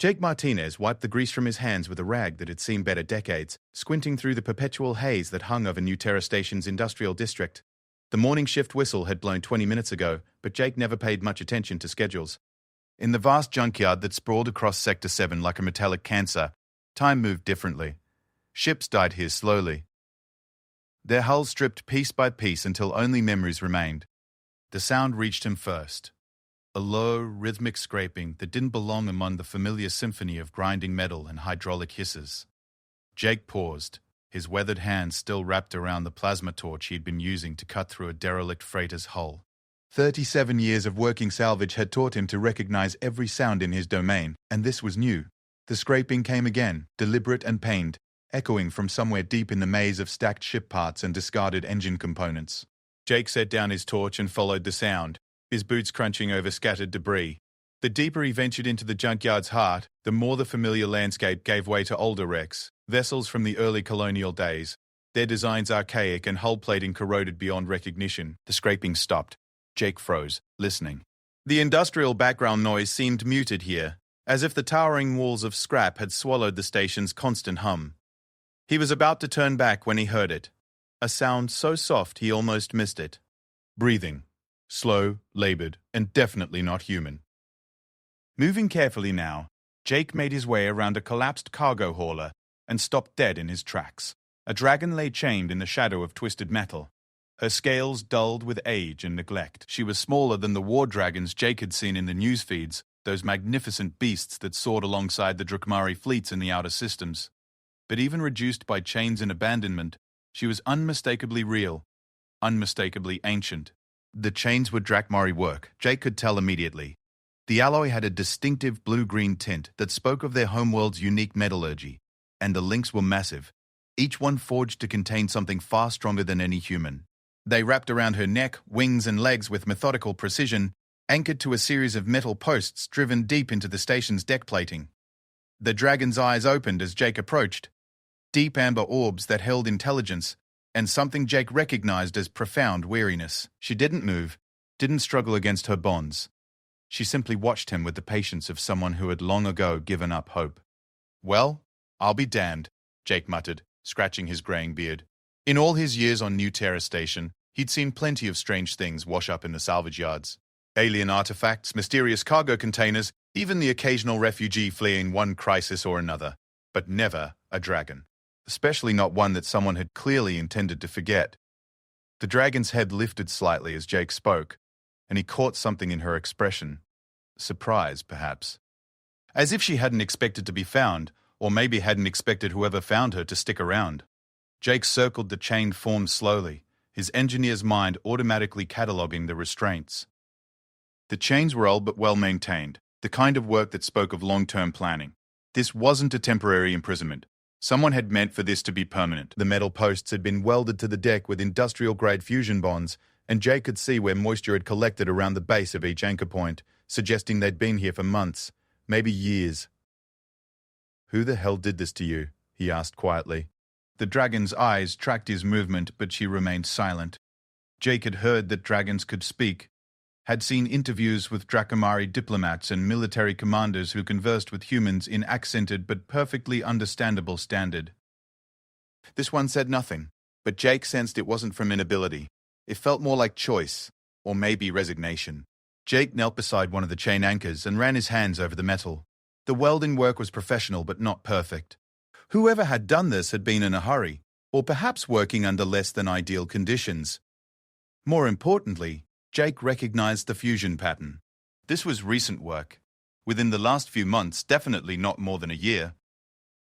Jake Martinez wiped the grease from his hands with a rag that had seen better decades, squinting through the perpetual haze that hung over New Terra Station's industrial district. The morning shift whistle had blown 20 minutes ago, but Jake never paid much attention to schedules. In the vast junkyard that sprawled across Sector 7 like a metallic cancer, time moved differently. Ships died here slowly. Their hulls stripped piece by piece until only memories remained. The sound reached him first. A low, rhythmic scraping that didn't belong among the familiar symphony of grinding metal and hydraulic hisses. Jake paused, his weathered hands still wrapped around the plasma torch he'd been using to cut through a derelict freighter's hull. 37 years of working salvage had taught him to recognize every sound in his domain, and this was new. The scraping came again, deliberate and pained, echoing from somewhere deep in the maze of stacked ship parts and discarded engine components. Jake set down his torch and followed the sound, his boots crunching over scattered debris. The deeper he ventured into the junkyard's heart, the more the familiar landscape gave way to older wrecks, vessels from the early colonial days. Their designs archaic and hull plating corroded beyond recognition. The scraping stopped. Jake froze, listening. The industrial background noise seemed muted here, as if the towering walls of scrap had swallowed the station's constant hum. He was about to turn back when he heard it. A sound so soft he almost missed it. Breathing. Slow, labored, and definitely not human. Moving carefully now, Jake made his way around a collapsed cargo hauler and stopped dead in his tracks. A dragon lay chained in the shadow of twisted metal. Her scales dulled with age and neglect. She was smaller than the war dragons Jake had seen in the news feeds, those magnificent beasts that soared alongside the Drakmari fleets in the outer systems. But even reduced by chains and abandonment, she was unmistakably real, unmistakably ancient. The chains were Drakmari work, Jake could tell immediately. The alloy had a distinctive blue-green tint that spoke of their homeworld's unique metallurgy, and the links were massive, each one forged to contain something far stronger than any human. They wrapped around her neck, wings, and legs with methodical precision, anchored to a series of metal posts driven deep into the station's deck plating. The dragon's eyes opened as Jake approached, deep amber orbs that held intelligence, and something Jake recognized as profound weariness. She didn't move, didn't struggle against her bonds. She simply watched him with the patience of someone who had long ago given up hope. "Well, I'll be damned," Jake muttered, scratching his graying beard. In all his years on New Terra Station, he'd seen plenty of strange things wash up in the salvage yards. Alien artifacts, mysterious cargo containers, even the occasional refugee fleeing one crisis or another. But never a dragon. Especially not one that someone had clearly intended to forget. The dragon's head lifted slightly as Jake spoke, and he caught something in her expression. Surprise, perhaps. As if she hadn't expected to be found, or maybe hadn't expected whoever found her to stick around. Jake circled the chained form slowly, his engineer's mind automatically cataloguing the restraints. The chains were old but well-maintained, the kind of work that spoke of long-term planning. This wasn't a temporary imprisonment. Someone had meant for this to be permanent. The metal posts had been welded to the deck with industrial-grade fusion bonds, and Jake could see where moisture had collected around the base of each anchor point, suggesting they'd been here for months, maybe years. "Who the hell did this to you?" he asked quietly. The dragon's eyes tracked his movement, but she remained silent. Jake had heard that dragons could speak, had seen interviews with Drakmari diplomats and military commanders who conversed with humans in accented but perfectly understandable standard. This one said nothing, but Jake sensed it wasn't from inability. It felt more like choice, or maybe resignation. Jake knelt beside one of the chain anchors and ran his hands over the metal. The welding work was professional but not perfect. Whoever had done this had been in a hurry, or perhaps working under less than ideal conditions. More importantly, Jake recognized the fusion pattern. This was recent work. Within the last few months, definitely not more than a year.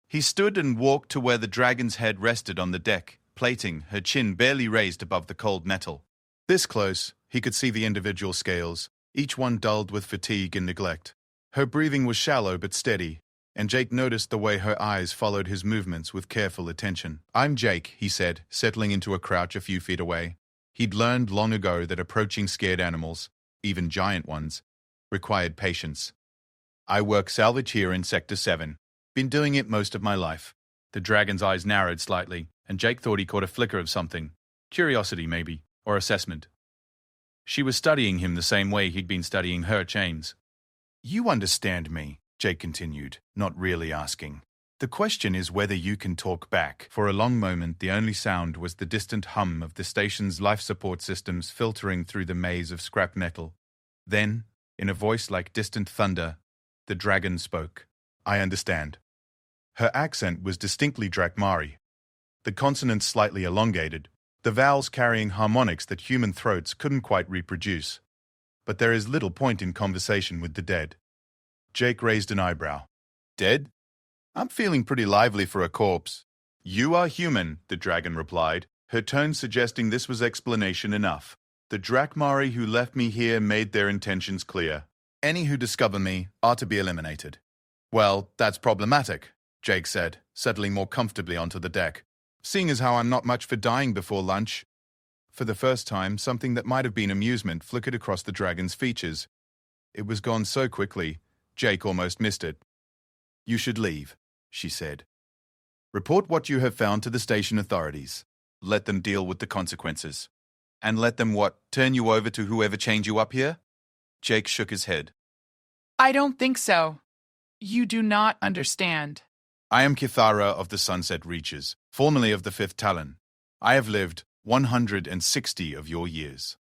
He stood and walked to where the dragon's head rested on the deck, plating, her chin barely raised above the cold metal. This close, he could see the individual scales, each one dulled with fatigue and neglect. Her breathing was shallow but steady, and Jake noticed the way her eyes followed his movements with careful attention. "I'm Jake," he said, settling into a crouch a few feet away. He'd learned long ago that approaching scared animals, even giant ones, required patience. "I work salvage here in Sector 7. Been doing it most of my life." The dragon's eyes narrowed slightly, and Jake thought he caught a flicker of something. Curiosity, maybe, or assessment. She was studying him the same way he'd been studying her chains. "You understand me," Jake continued, not really asking. The question is whether you can talk back. For a long moment, the only sound was the distant hum of the station's life support systems filtering through the maze of scrap metal. Then, in a voice like distant thunder, the dragon spoke. I understand. Her accent was distinctly Drakmari. The consonants slightly elongated, the vowels carrying harmonics that human throats couldn't quite reproduce. But there is little point in conversation with the dead. Jake raised an eyebrow. Dead? I'm feeling pretty lively for a corpse. You are human, the dragon replied, her tone suggesting this was explanation enough. The Drakmari who left me here made their intentions clear. Any who discover me are to be eliminated. Well, that's problematic, Jake said, settling more comfortably onto the deck. Seeing as how I'm not much for dying before lunch. For the first time, something that might have been amusement flickered across the dragon's features. It was gone so quickly, Jake almost missed it. You should leave, she said. Report what you have found to the station authorities. Let them deal with the consequences. And let them what? Turn you over to whoever chained you up here? Jake shook his head. I don't think so. You do not understand. I am Kithara of the Sunset Reaches, formerly of the Fifth Talon. I have lived 160 of your years.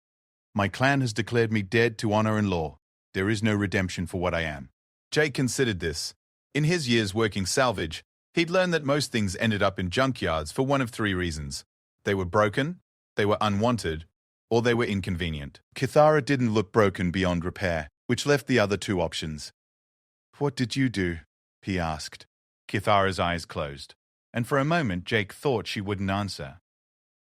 My clan has declared me dead to honor and law. There is no redemption for what I am. Jake considered this. In his years working salvage, he'd learned that most things ended up in junkyards for one of three reasons. They were broken, they were unwanted, or they were inconvenient. Kithara didn't look broken beyond repair, which left the other two options. What did you do? He asked. Kithara's eyes closed, and for a moment Jake thought she wouldn't answer.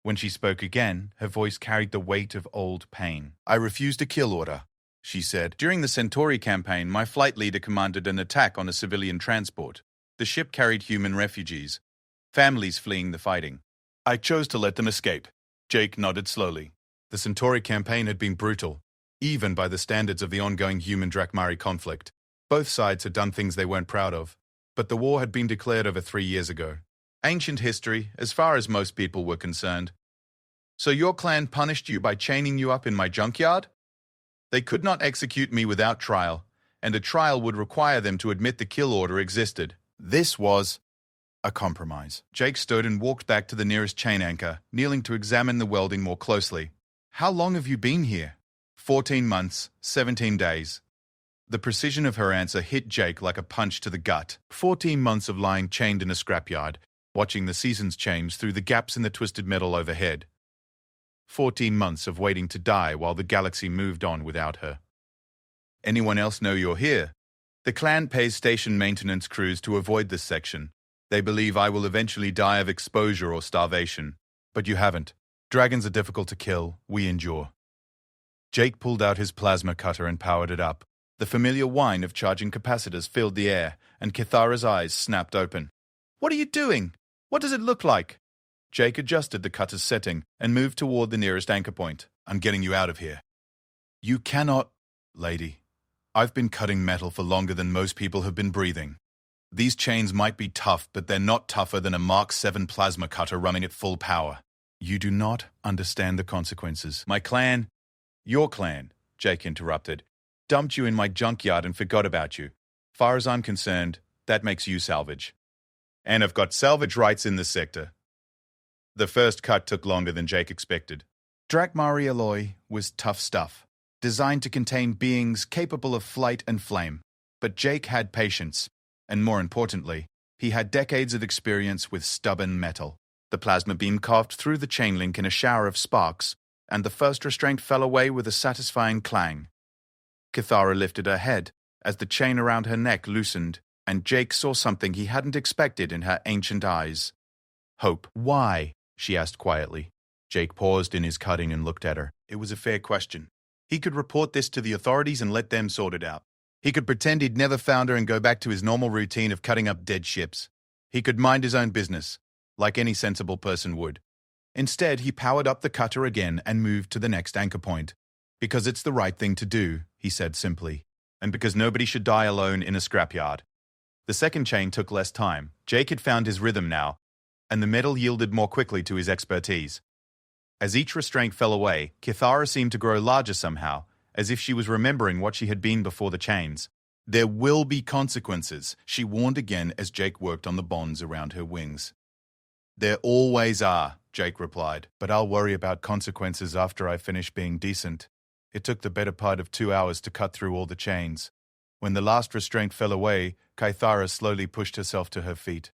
When she spoke again, her voice carried the weight of old pain. I refused a kill order, she said. During the Centauri campaign, my flight leader commanded an attack on a civilian transport. The ship carried human refugees, families fleeing the fighting. I chose to let them escape. Jake nodded slowly. The Centauri campaign had been brutal, even by the standards of the ongoing human-Drakmari conflict. Both sides had done things they weren't proud of, but the war had been declared over 3 years ago. Ancient history, as far as most people were concerned. So your clan punished you by chaining you up in my junkyard? They could not execute me without trial, and a trial would require them to admit the kill order existed. This was a compromise. Jake stood and walked back to the nearest chain anchor, kneeling to examine the welding more closely. How long have you been here? 14 months, 17 days. The precision of her answer hit Jake like a punch to the gut. 14 months of lying chained in a scrapyard, watching the seasons change through the gaps in the twisted metal overhead. 14 months of waiting to die while the galaxy moved on without her. Anyone else know you're here? The clan pays station maintenance crews to avoid this section. They believe I will eventually die of exposure or starvation. But you haven't. Dragons are difficult to kill. We endure. Jake pulled out his plasma cutter and powered it up. The familiar whine of charging capacitors filled the air, and Kithara's eyes snapped open. What are you doing? What does it look like? Jake adjusted the cutter's setting and moved toward the nearest anchor point. I'm getting you out of here. You cannot, lady. I've been cutting metal for longer than most people have been breathing. These chains might be tough, but they're not tougher than a Mark 7 plasma cutter running at full power. You do not understand the consequences. My clan, your clan, Jake interrupted, dumped you in my junkyard and forgot about you. Far as I'm concerned, that makes you salvage. And I've got salvage rights in this sector. The first cut took longer than Jake expected. Drakmari alloy was tough stuff, designed to contain beings capable of flight and flame. But Jake had patience, and more importantly, he had decades of experience with stubborn metal. The plasma beam carved through the chain link in a shower of sparks, and the first restraint fell away with a satisfying clang. Kithara lifted her head as the chain around her neck loosened, and Jake saw something he hadn't expected in her ancient eyes. Hope. Why? She asked quietly. Jake paused in his cutting and looked at her. It was a fair question. He could report this to the authorities and let them sort it out. He could pretend he'd never found her and go back to his normal routine of cutting up dead ships. He could mind his own business, like any sensible person would. Instead, he powered up the cutter again and moved to the next anchor point. Because it's the right thing to do, he said simply, and because nobody should die alone in a scrapyard. The second chain took less time. Jake had found his rhythm now, and the metal yielded more quickly to his expertise. As each restraint fell away, Kithara seemed to grow larger somehow, as if she was remembering what she had been before the chains. There will be consequences, she warned again as Jake worked on the bonds around her wings. There always are, Jake replied, but I'll worry about consequences after I finish being decent. It took the better part of 2 hours to cut through all the chains. When the last restraint fell away, Kythara slowly pushed herself to her feet.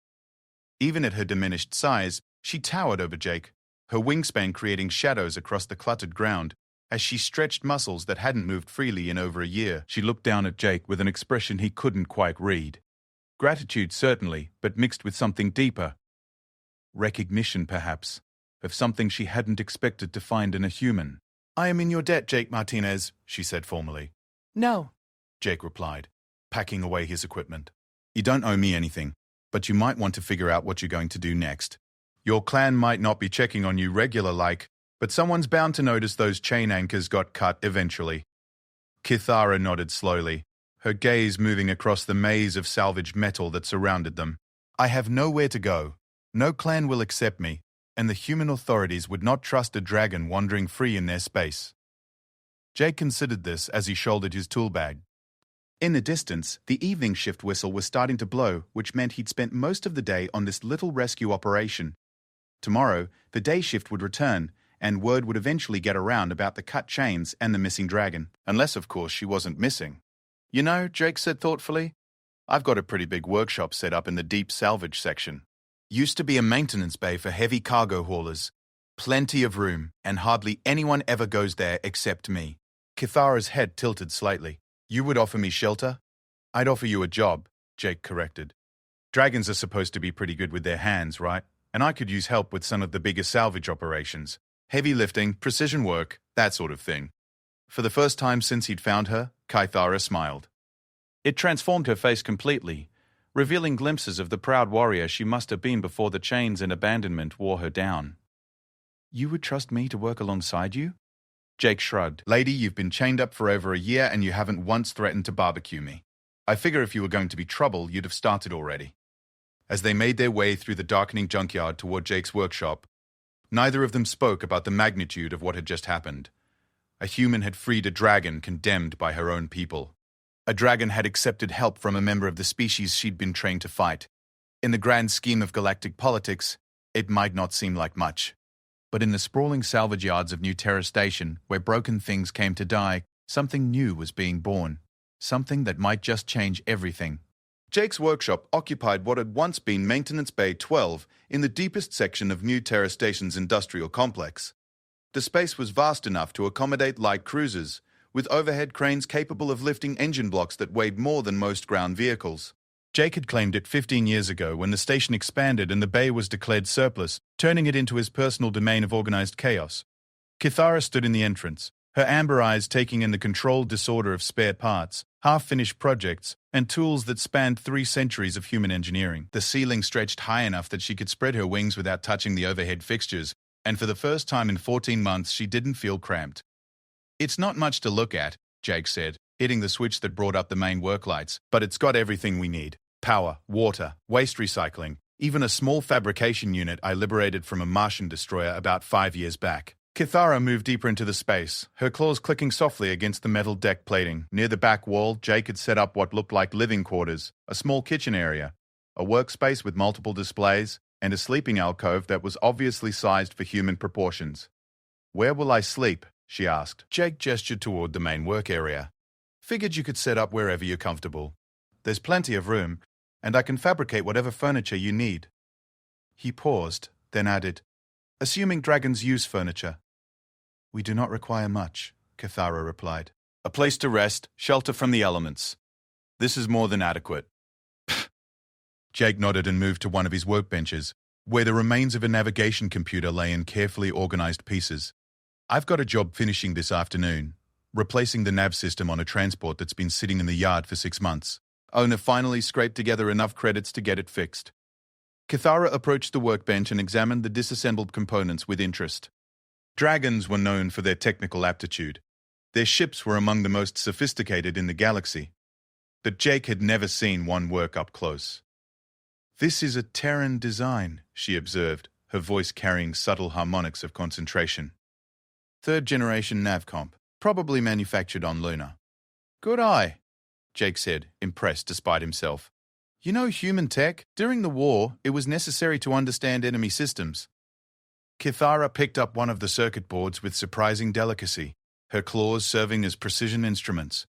Even at her diminished size, she towered over Jake, her wingspan creating shadows across the cluttered ground. As she stretched muscles that hadn't moved freely in over a year, she looked down at Jake with an expression he couldn't quite read. Gratitude, certainly, but mixed with something deeper. Recognition, perhaps, of something she hadn't expected to find in a human. I am in your debt, Jake Martinez, she said formally. No. Jake replied, packing away his equipment. You don't owe me anything, but you might want to figure out what you're going to do next. Your clan might not be checking on you regular-like, but someone's bound to notice those chain anchors got cut eventually. Kythara nodded slowly, her gaze moving across the maze of salvaged metal that surrounded them. I have nowhere to go. No clan will accept me, and the human authorities would not trust a dragon wandering free in their space. Jake considered this as he shouldered his tool bag. In the distance, the evening shift whistle was starting to blow, which meant he'd spent most of the day on this little rescue operation. Tomorrow, the day shift would return, and word would eventually get around about the cut chains and the missing dragon. Unless, of course, she wasn't missing. You know, Jake said thoughtfully, I've got a pretty big workshop set up in the deep salvage section. Used to be a maintenance bay for heavy cargo haulers. Plenty of room, and hardly anyone ever goes there except me. Kythara's head tilted slightly. You would offer me shelter? I'd offer you a job, Jake corrected. Dragons are supposed to be pretty good with their hands, right? And I could use help with some of the bigger salvage operations. Heavy lifting, precision work, that sort of thing. For the first time since he'd found her, Kythara smiled. It transformed her face completely, revealing glimpses of the proud warrior she must have been before the chains and abandonment wore her down. You would trust me to work alongside you? Jake shrugged. Lady, you've been chained up for over a year and you haven't once threatened to barbecue me. I figure if you were going to be trouble, you'd have started already. As they made their way through the darkening junkyard toward Jake's workshop, neither of them spoke about the magnitude of what had just happened. A human had freed a dragon condemned by her own people. A dragon had accepted help from a member of the species she'd been trained to fight. In the grand scheme of galactic politics, it might not seem like much. But in the sprawling salvage yards of New Terra Station, where broken things came to die, something new was being born. Something that might just change everything. Jake's workshop occupied what had once been Maintenance Bay 12 in the deepest section of New Terra Station's industrial complex. The space was vast enough to accommodate light cruisers, with overhead cranes capable of lifting engine blocks that weighed more than most ground vehicles. Jake had claimed it 15 years ago when the station expanded and the bay was declared surplus, turning it into his personal domain of organized chaos. Kythara stood in the entrance, her amber eyes taking in the controlled disorder of spare parts, half-finished projects, and tools that spanned 3 centuries of human engineering. The ceiling stretched high enough that she could spread her wings without touching the overhead fixtures, and for the first time in 14 months she didn't feel cramped. It's not much to look at, Jake said, hitting the switch that brought up the main work lights, but it's got everything we need. Power, water, waste recycling, even a small fabrication unit I liberated from a Martian destroyer about 5 years back. Kythara moved deeper into the space, her claws clicking softly against the metal deck plating. Near the back wall, Jake had set up what looked like living quarters, a small kitchen area, a workspace with multiple displays, and a sleeping alcove that was obviously sized for human proportions. Where will I sleep? She asked. Jake gestured toward the main work area. Figured you could set up wherever you're comfortable. There's plenty of room, and I can fabricate whatever furniture you need. He paused, then added, assuming dragons use furniture. We do not require much, Kythara replied. A place to rest, shelter from the elements. This is more than adequate. Jake nodded and moved to one of his workbenches, where the remains of a navigation computer lay in carefully organized pieces. I've got a job finishing this afternoon, replacing the nav system on a transport that's been sitting in the yard for 6 months. Owner finally scraped together enough credits to get it fixed. Kythara approached the workbench and examined the disassembled components with interest. Dragons were known for their technical aptitude. Their ships were among the most sophisticated in the galaxy. But Jake had never seen one work up close. This is a Terran design, she observed, her voice carrying subtle harmonics of concentration. 3rd-generation navcomp, probably manufactured on Luna. Good eye. Jake said, impressed despite himself. You know human tech? During the war, it was necessary to understand enemy systems. Kithara picked up one of the circuit boards with surprising delicacy, her claws serving as precision instruments.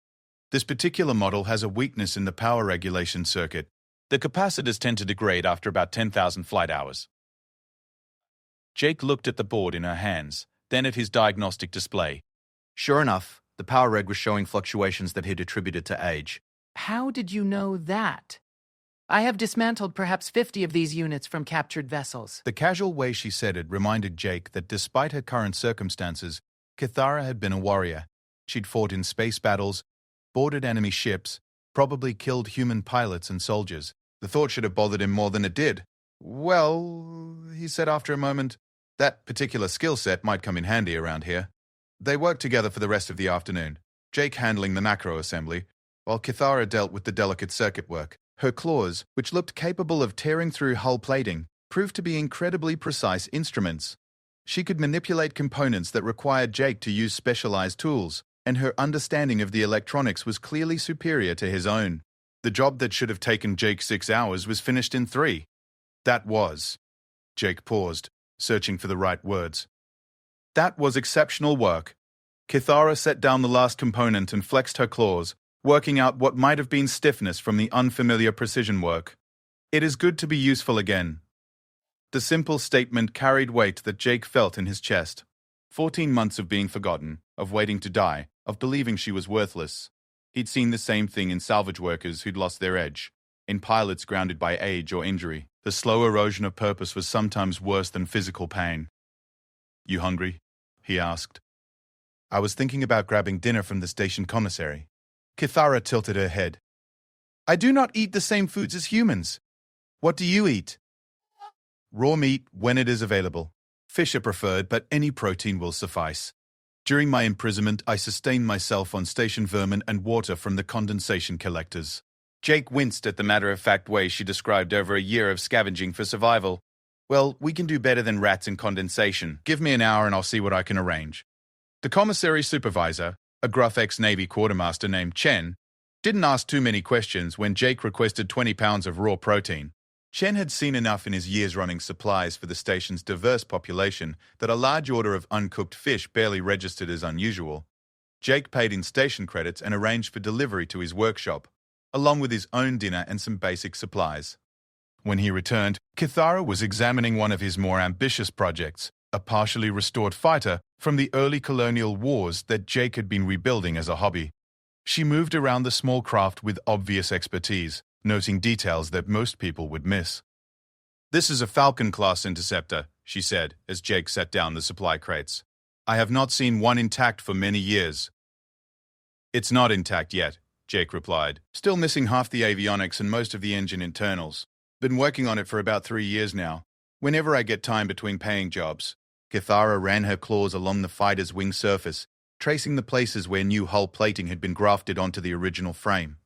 This particular model has a weakness in the power regulation circuit. The capacitors tend to degrade after about 10,000 flight hours. Jake looked at the board in her hands, then at his diagnostic display. Sure enough, the power reg was showing fluctuations that he'd attributed to age. How did you know that? I have dismantled perhaps 50 of these units from captured vessels. The casual way she said it reminded Jake that despite her current circumstances, Kithara had been a warrior. She'd fought in space battles, boarded enemy ships, probably killed human pilots and soldiers. The thought should have bothered him more than it did. Well, he said after a moment, that particular skill set might come in handy around here. They worked together for the rest of the afternoon, Jake handling the macro assembly, while Kithara dealt with the delicate circuit work. Her claws, which looked capable of tearing through hull plating, proved to be incredibly precise instruments. She could manipulate components that required Jake to use specialized tools, and her understanding of the electronics was clearly superior to his own. The job that should have taken Jake 6 hours was finished in 3. That was. Jake paused, searching for the right words. That was exceptional work. Kithara set down the last component and flexed her claws, working out what might have been stiffness from the unfamiliar precision work. It is good to be useful again. The simple statement carried weight that Jake felt in his chest. 14 months of being forgotten, of waiting to die, of believing she was worthless. He'd seen the same thing in salvage workers who'd lost their edge, in pilots grounded by age or injury. The slow erosion of purpose was sometimes worse than physical pain. You hungry? He asked. I was thinking about grabbing dinner from the station commissary. Kithara tilted her head. I do not eat the same foods as humans. What do you eat? Raw meat when it is available. Fish are preferred, but any protein will suffice. During my imprisonment, I sustained myself on station vermin and water from the condensation collectors. Jake winced at the matter-of-fact way she described over a year of scavenging for survival. Well, we can do better than rats and condensation. Give me an hour and I'll see what I can arrange. The commissary supervisor, a gruff ex-Navy quartermaster named Chen, didn't ask too many questions when Jake requested 20 pounds of raw protein. Chen had seen enough in his years running supplies for the station's diverse population that a large order of uncooked fish barely registered as unusual. Jake paid in station credits and arranged for delivery to his workshop, along with his own dinner and some basic supplies. When he returned, Kithara was examining one of his more ambitious projects, a partially restored fighter from the early colonial wars that Jake had been rebuilding as a hobby. She moved around the small craft with obvious expertise, noting details that most people would miss. This is a Falcon-class interceptor, she said, as Jake set down the supply crates. I have not seen one intact for many years. It's not intact yet, Jake replied. Still missing half the avionics and most of the engine internals. Been working on it for about 3 years now. Whenever I get time between paying jobs. Kithara ran her claws along the fighter's wing surface, tracing the places where new hull plating had been grafted onto the original frame.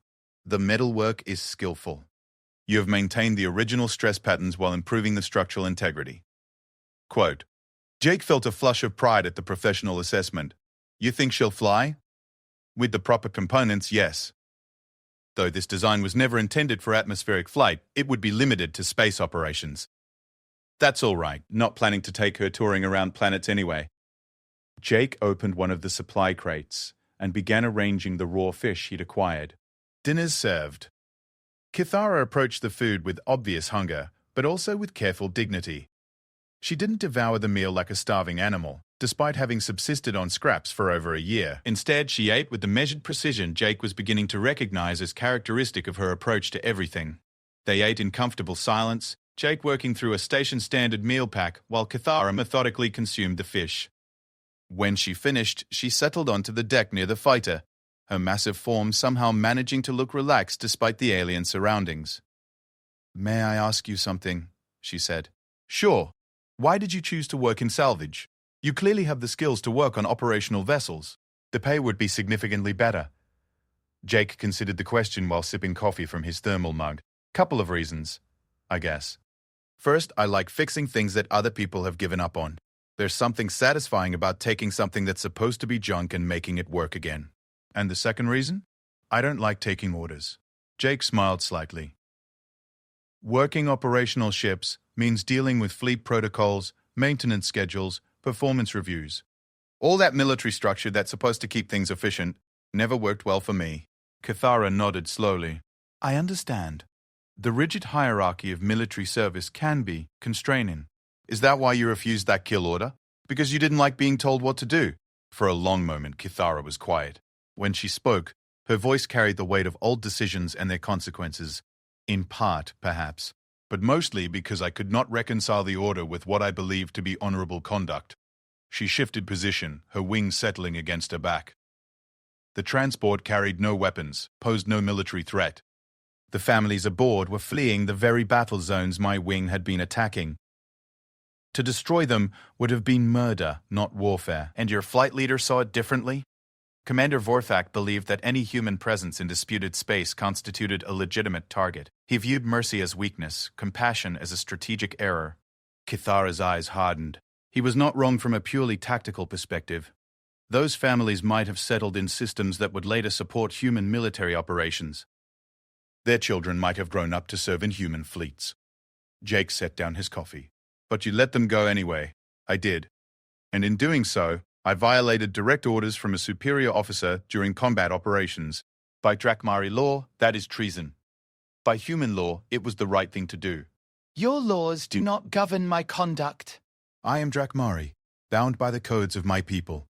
The metalwork is skillful. You have maintained the original stress patterns while improving the structural integrity. Quote, Jake felt a flush of pride at the professional assessment. You think she'll fly? With the proper components, yes. Though this design was never intended for atmospheric flight, it would be limited to space operations. That's all right, not planning to take her touring around planets anyway. Jake opened one of the supply crates and began arranging the raw fish he'd acquired. Dinner's served. Kithara approached the food with obvious hunger, but also with careful dignity. She didn't devour the meal like a starving animal, despite having subsisted on scraps for over a year. Instead, she ate with the measured precision Jake was beginning to recognize as characteristic of her approach to everything. They ate in comfortable silence, Jake working through a station-standard meal pack while Kithara methodically consumed the fish. When she finished, she settled onto the deck near the fighter, her massive form somehow managing to look relaxed despite the alien surroundings. May I ask you something? She said. Sure. Why did you choose to work in salvage? You clearly have the skills to work on operational vessels. The pay would be significantly better. Jake considered the question while sipping coffee from his thermal mug. Couple of reasons, I guess. First, I like fixing things that other people have given up on. There's something satisfying about taking something that's supposed to be junk and making it work again. And the second reason? I don't like taking orders. Jake smiled slightly. Working operational ships means dealing with fleet protocols, maintenance schedules, performance reviews. All that military structure that's supposed to keep things efficient never worked well for me. Cathara nodded slowly. I understand. The rigid hierarchy of military service can be constraining. Is that why you refused that kill order? Because you didn't like being told what to do? For a long moment, Cathara was quiet. When she spoke, her voice carried the weight of old decisions and their consequences. In part, perhaps, but mostly because I could not reconcile the order with what I believed to be honorable conduct. She shifted position, her wings settling against her back. The transport carried no weapons, posed no military threat. The families aboard were fleeing the very battle zones my wing had been attacking. To destroy them would have been murder, not warfare. And your flight leader saw it differently? Commander Vorthak believed that any human presence in disputed space constituted a legitimate target. He viewed mercy as weakness, compassion as a strategic error. Cathara's eyes hardened. He was not wrong from a purely tactical perspective. Those families might have settled in systems that would later support human military operations. Their children might have grown up to serve in human fleets. Jake set down his coffee. But you let them go anyway. I did. And in doing so, I violated direct orders from a superior officer during combat operations. By Drakmari law, that is treason. By human law, it was the right thing to do. Your laws do not govern my conduct. I am Drakmari, bound by the codes of my people.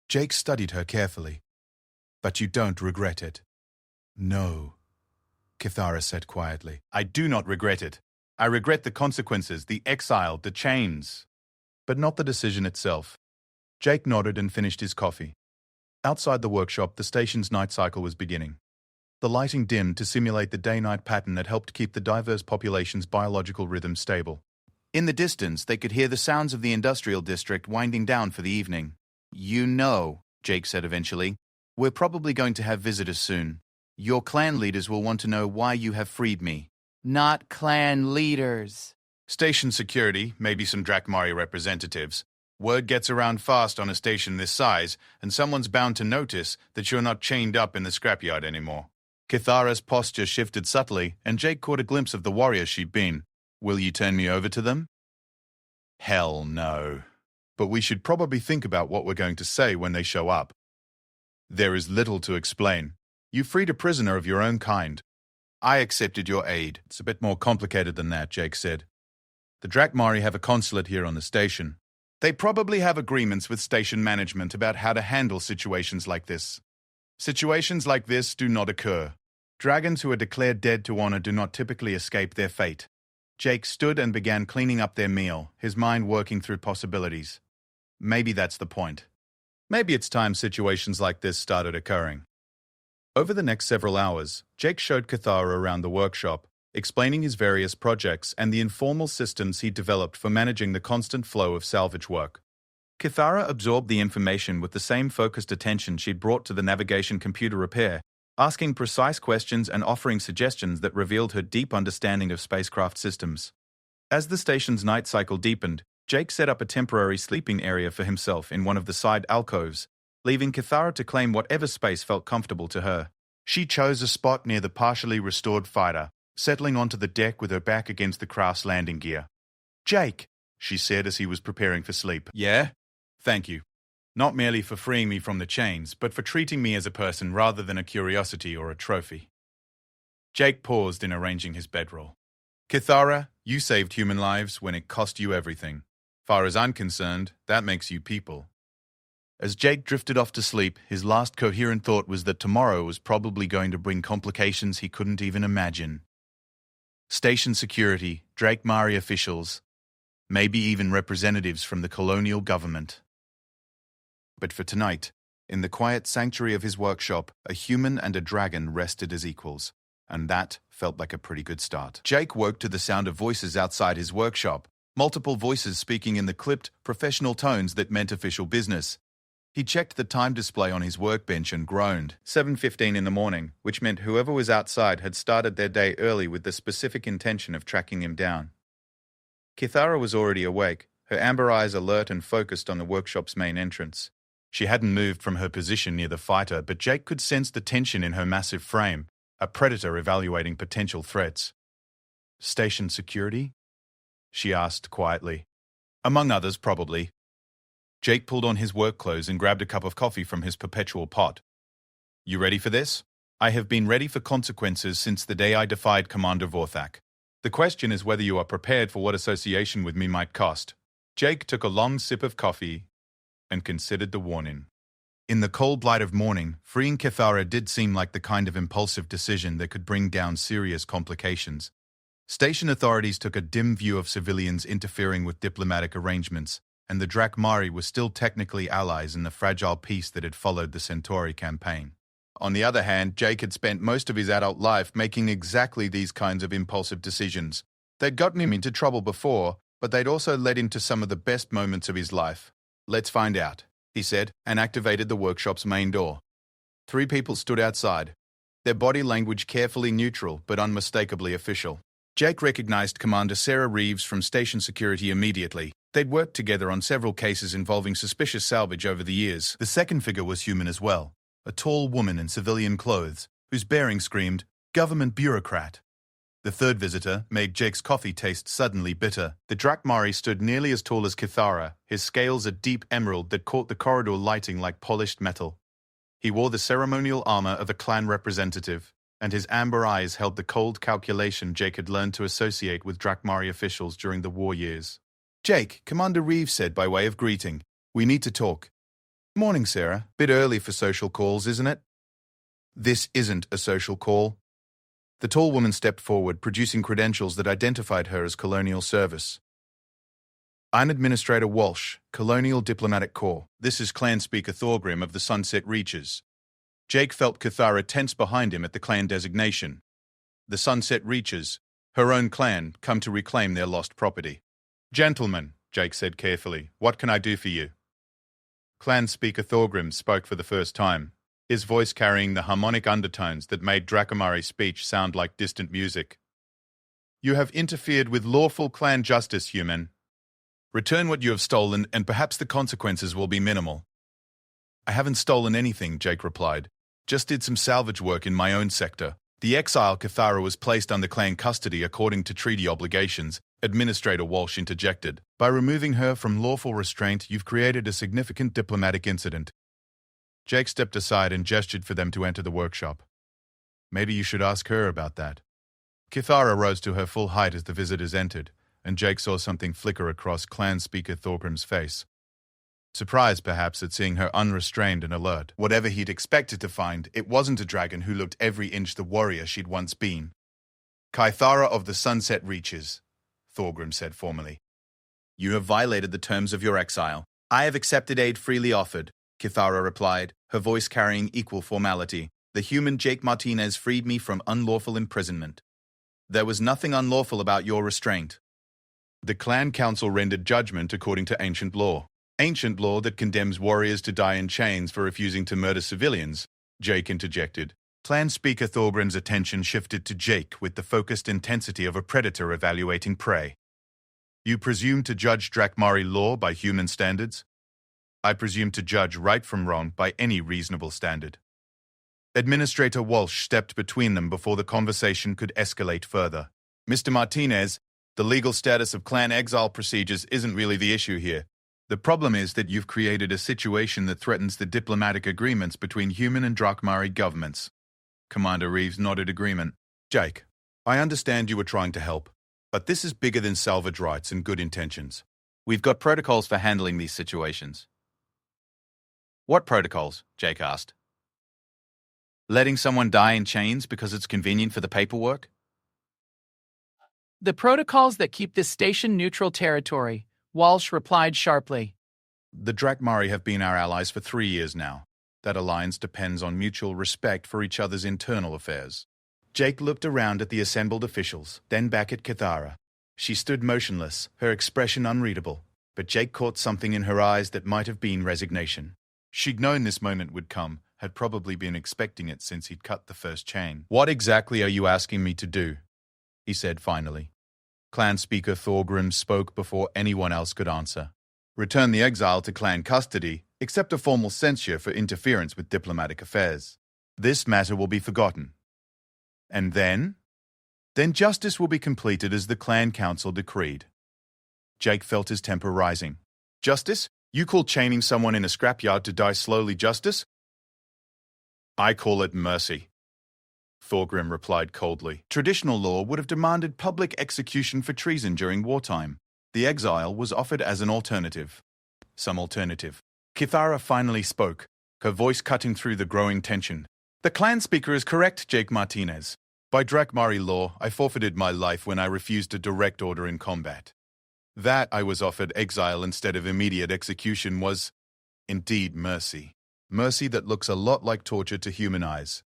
Jake studied her carefully. But you don't regret it. No, Cathara said quietly. I do not regret it. I regret the consequences, the exile, the chains. But not the decision itself. Jake nodded and finished his coffee. Outside the workshop, the station's night cycle was beginning. The lighting dimmed to simulate the day-night pattern that helped keep the diverse population's biological rhythm stable. In the distance, they could hear the sounds of the industrial district winding down for the evening. You know, Jake said eventually, we're probably going to have visitors soon. Your clan leaders will want to know why you have freed me. Not clan leaders. Station security, maybe some Drakmari representatives. Word gets around fast on a station this size, and someone's bound to notice that you're not chained up in the scrapyard anymore. Cathara's posture shifted subtly, and Jake caught a glimpse of the warrior she'd been. Will you turn me over to them? Hell no. But we should probably think about what we're going to say when they show up. There is little to explain. You freed a prisoner of your own kind. I accepted your aid. It's a bit more complicated than that, Jake said. The Drakmari have a consulate here on the station. They probably have agreements with station management about how to handle situations like this. Situations like this do not occur. Dragons who are declared dead to honor do not typically escape their fate. Jake stood and began cleaning up their meal, his mind working through possibilities. Maybe that's the point. Maybe it's time situations like this started occurring. Over the next several hours, Jake showed Cathara around the workshop, explaining his various projects and the informal systems he developed for managing the constant flow of salvage work. Cathara absorbed the information with the same focused attention she'd brought to the navigation computer repair, asking precise questions and offering suggestions that revealed her deep understanding of spacecraft systems. As the station's night cycle deepened, Jake set up a temporary sleeping area for himself in one of the side alcoves, leaving Cathara to claim whatever space felt comfortable to her. She chose a spot near the partially restored fighter, settling onto the deck with her back against the craft's landing gear. Jake, she said as he was preparing for sleep. Yeah? Thank you. Not merely for freeing me from the chains, but for treating me as a person rather than a curiosity or a trophy. Jake paused in arranging his bedroll. Cathara, you saved human lives when it cost you everything. Far as I'm concerned, that makes you people. As Jake drifted off to sleep, his last coherent thought was that tomorrow was probably going to bring complications he couldn't even imagine. Station security, Drakmari officials, maybe even representatives from the colonial government. But for tonight, in the quiet sanctuary of his workshop, a human and a dragon rested as equals, and that felt like a pretty good start. Jake woke to the sound of voices outside his workshop, multiple voices speaking in the clipped, professional tones that meant official business. He checked the time display on his workbench and groaned. 7:15 in the morning, which meant whoever was outside had started their day early with the specific intention of tracking him down. Cathara was already awake, her amber eyes alert and focused on the workshop's main entrance. She hadn't moved from her position near the fighter, but Jake could sense the tension in her massive frame, a predator evaluating potential threats. "Station security?" she asked quietly. "Among others, probably." Jake pulled on his work clothes and grabbed a cup of coffee from his perpetual pot. "You ready for this?" "I have been ready for consequences since the day I defied Commander Vorthak. The question is whether you are prepared for what association with me might cost." Jake took a long sip of coffee and considered the warning. In the cold light of morning, freeing Kithara did seem like the kind of impulsive decision that could bring down serious complications. Station authorities took a dim view of civilians interfering with diplomatic arrangements, and the Drakmari were still technically allies in the fragile peace that had followed the Centauri campaign. On the other hand, Jake had spent most of his adult life making exactly these kinds of impulsive decisions. They'd gotten him into trouble before, but they'd also led him to some of the best moments of his life. "Let's find out," he said, and activated the workshop's main door. 3 people stood outside, their body language carefully neutral but unmistakably official. Jake recognized Commander Sarah Reeves from station security immediately. They'd worked together on several cases involving suspicious salvage over the years. The second figure was human as well, a tall woman in civilian clothes, whose bearing screamed, "Government bureaucrat." The third visitor made Jake's coffee taste suddenly bitter. The Drakmari stood nearly as tall as Kithara, his scales a deep emerald that caught the corridor lighting like polished metal. He wore the ceremonial armor of a clan representative, and his amber eyes held the cold calculation Jake had learned to associate with Drakmari officials during the war years. "Jake," Commander Reeves said by way of greeting, "we need to talk." "Morning, Sarah. Bit early for social calls, isn't it?" "This isn't a social call." The tall woman stepped forward, producing credentials that identified her as Colonial Service. "I'm Administrator Walsh, Colonial Diplomatic Corps. This is Clan Speaker Thorgrim of the Sunset Reaches." Jake felt Kithara tense behind him at the clan designation. The Sunset Reaches, her own clan, come to reclaim their lost property. "Gentlemen," Jake said carefully, "what can I do for you?" Clan Speaker Thorgrim spoke for the first time, his voice carrying the harmonic undertones that made Drakmari's speech sound like distant music. "You have interfered with lawful clan justice, human. Return what you have stolen, and perhaps the consequences will be minimal." "I haven't stolen anything," Jake replied. "Just did some salvage work in my own sector." "The exile Kithara was placed under clan custody according to treaty obligations," Administrator Walsh interjected. "By removing her from lawful restraint, you've created a significant diplomatic incident." Jake stepped aside and gestured for them to enter the workshop. "Maybe you should ask her about that." Kithara rose to her full height as the visitors entered, and Jake saw something flicker across Clan Speaker Thorgrim's face. Surprised, perhaps, at seeing her unrestrained and alert. Whatever he'd expected to find, it wasn't a dragon who looked every inch the warrior she'd once been. "Kithara of the Sunset Reaches," Thorgrim said formally. "You have violated the terms of your exile." "I have accepted aid freely offered," Kithara replied, her voice carrying equal formality. "The human Jake Martinez freed me from unlawful imprisonment. There was nothing unlawful about your restraint." "The clan council rendered judgment according to ancient law. Ancient law that condemns warriors to die in chains for refusing to murder civilians," Jake interjected. Clan Speaker Thorgrim's attention shifted to Jake with the focused intensity of a predator evaluating prey. "You presume to judge Drakmari law by human standards? I presume to judge right from wrong by any reasonable standard." Administrator Walsh stepped between them before the conversation could escalate further. "Mr. Martinez, the legal status of clan exile procedures isn't really the issue here. The problem is that you've created a situation that threatens the diplomatic agreements between human and Drakmari governments." Commander Reeves nodded agreement. "Jake, I understand you were trying to help, but this is bigger than salvage rights and good intentions. We've got protocols for handling these situations." "What protocols?" Jake asked. "Letting someone die in chains because it's convenient for the paperwork?" "The protocols that keep this station neutral territory," Walsh replied sharply. "The Drakmari have been our allies for 3 years now. That alliance depends on mutual respect for each other's internal affairs." Jake looked around at the assembled officials, then back at Kithara. She stood motionless, her expression unreadable, but Jake caught something in her eyes that might have been resignation. She'd known this moment would come, had probably been expecting it since he'd cut the first chain. "What exactly are you asking me to do?" he said finally. Clan Speaker Thorgrim spoke before anyone else could answer. "Return the exile to clan custody, except a formal censure for interference with diplomatic affairs. This matter will be forgotten. And then? Then justice will be completed as the clan council decreed. Jake felt his temper rising. Justice? You call chaining someone in a scrapyard to die slowly justice? I call it mercy. Thorgrim replied coldly. Traditional law would have demanded public execution for treason during wartime. The exile was offered as an alternative. Some alternative. Kithara finally spoke, her voice cutting through the growing tension. The clan speaker is correct, Jake Martinez. By Drakmari law, I forfeited my life when I refused a direct order in combat. That I was offered exile instead of immediate execution was, indeed, mercy. Mercy that looks a lot like torture to human eyes.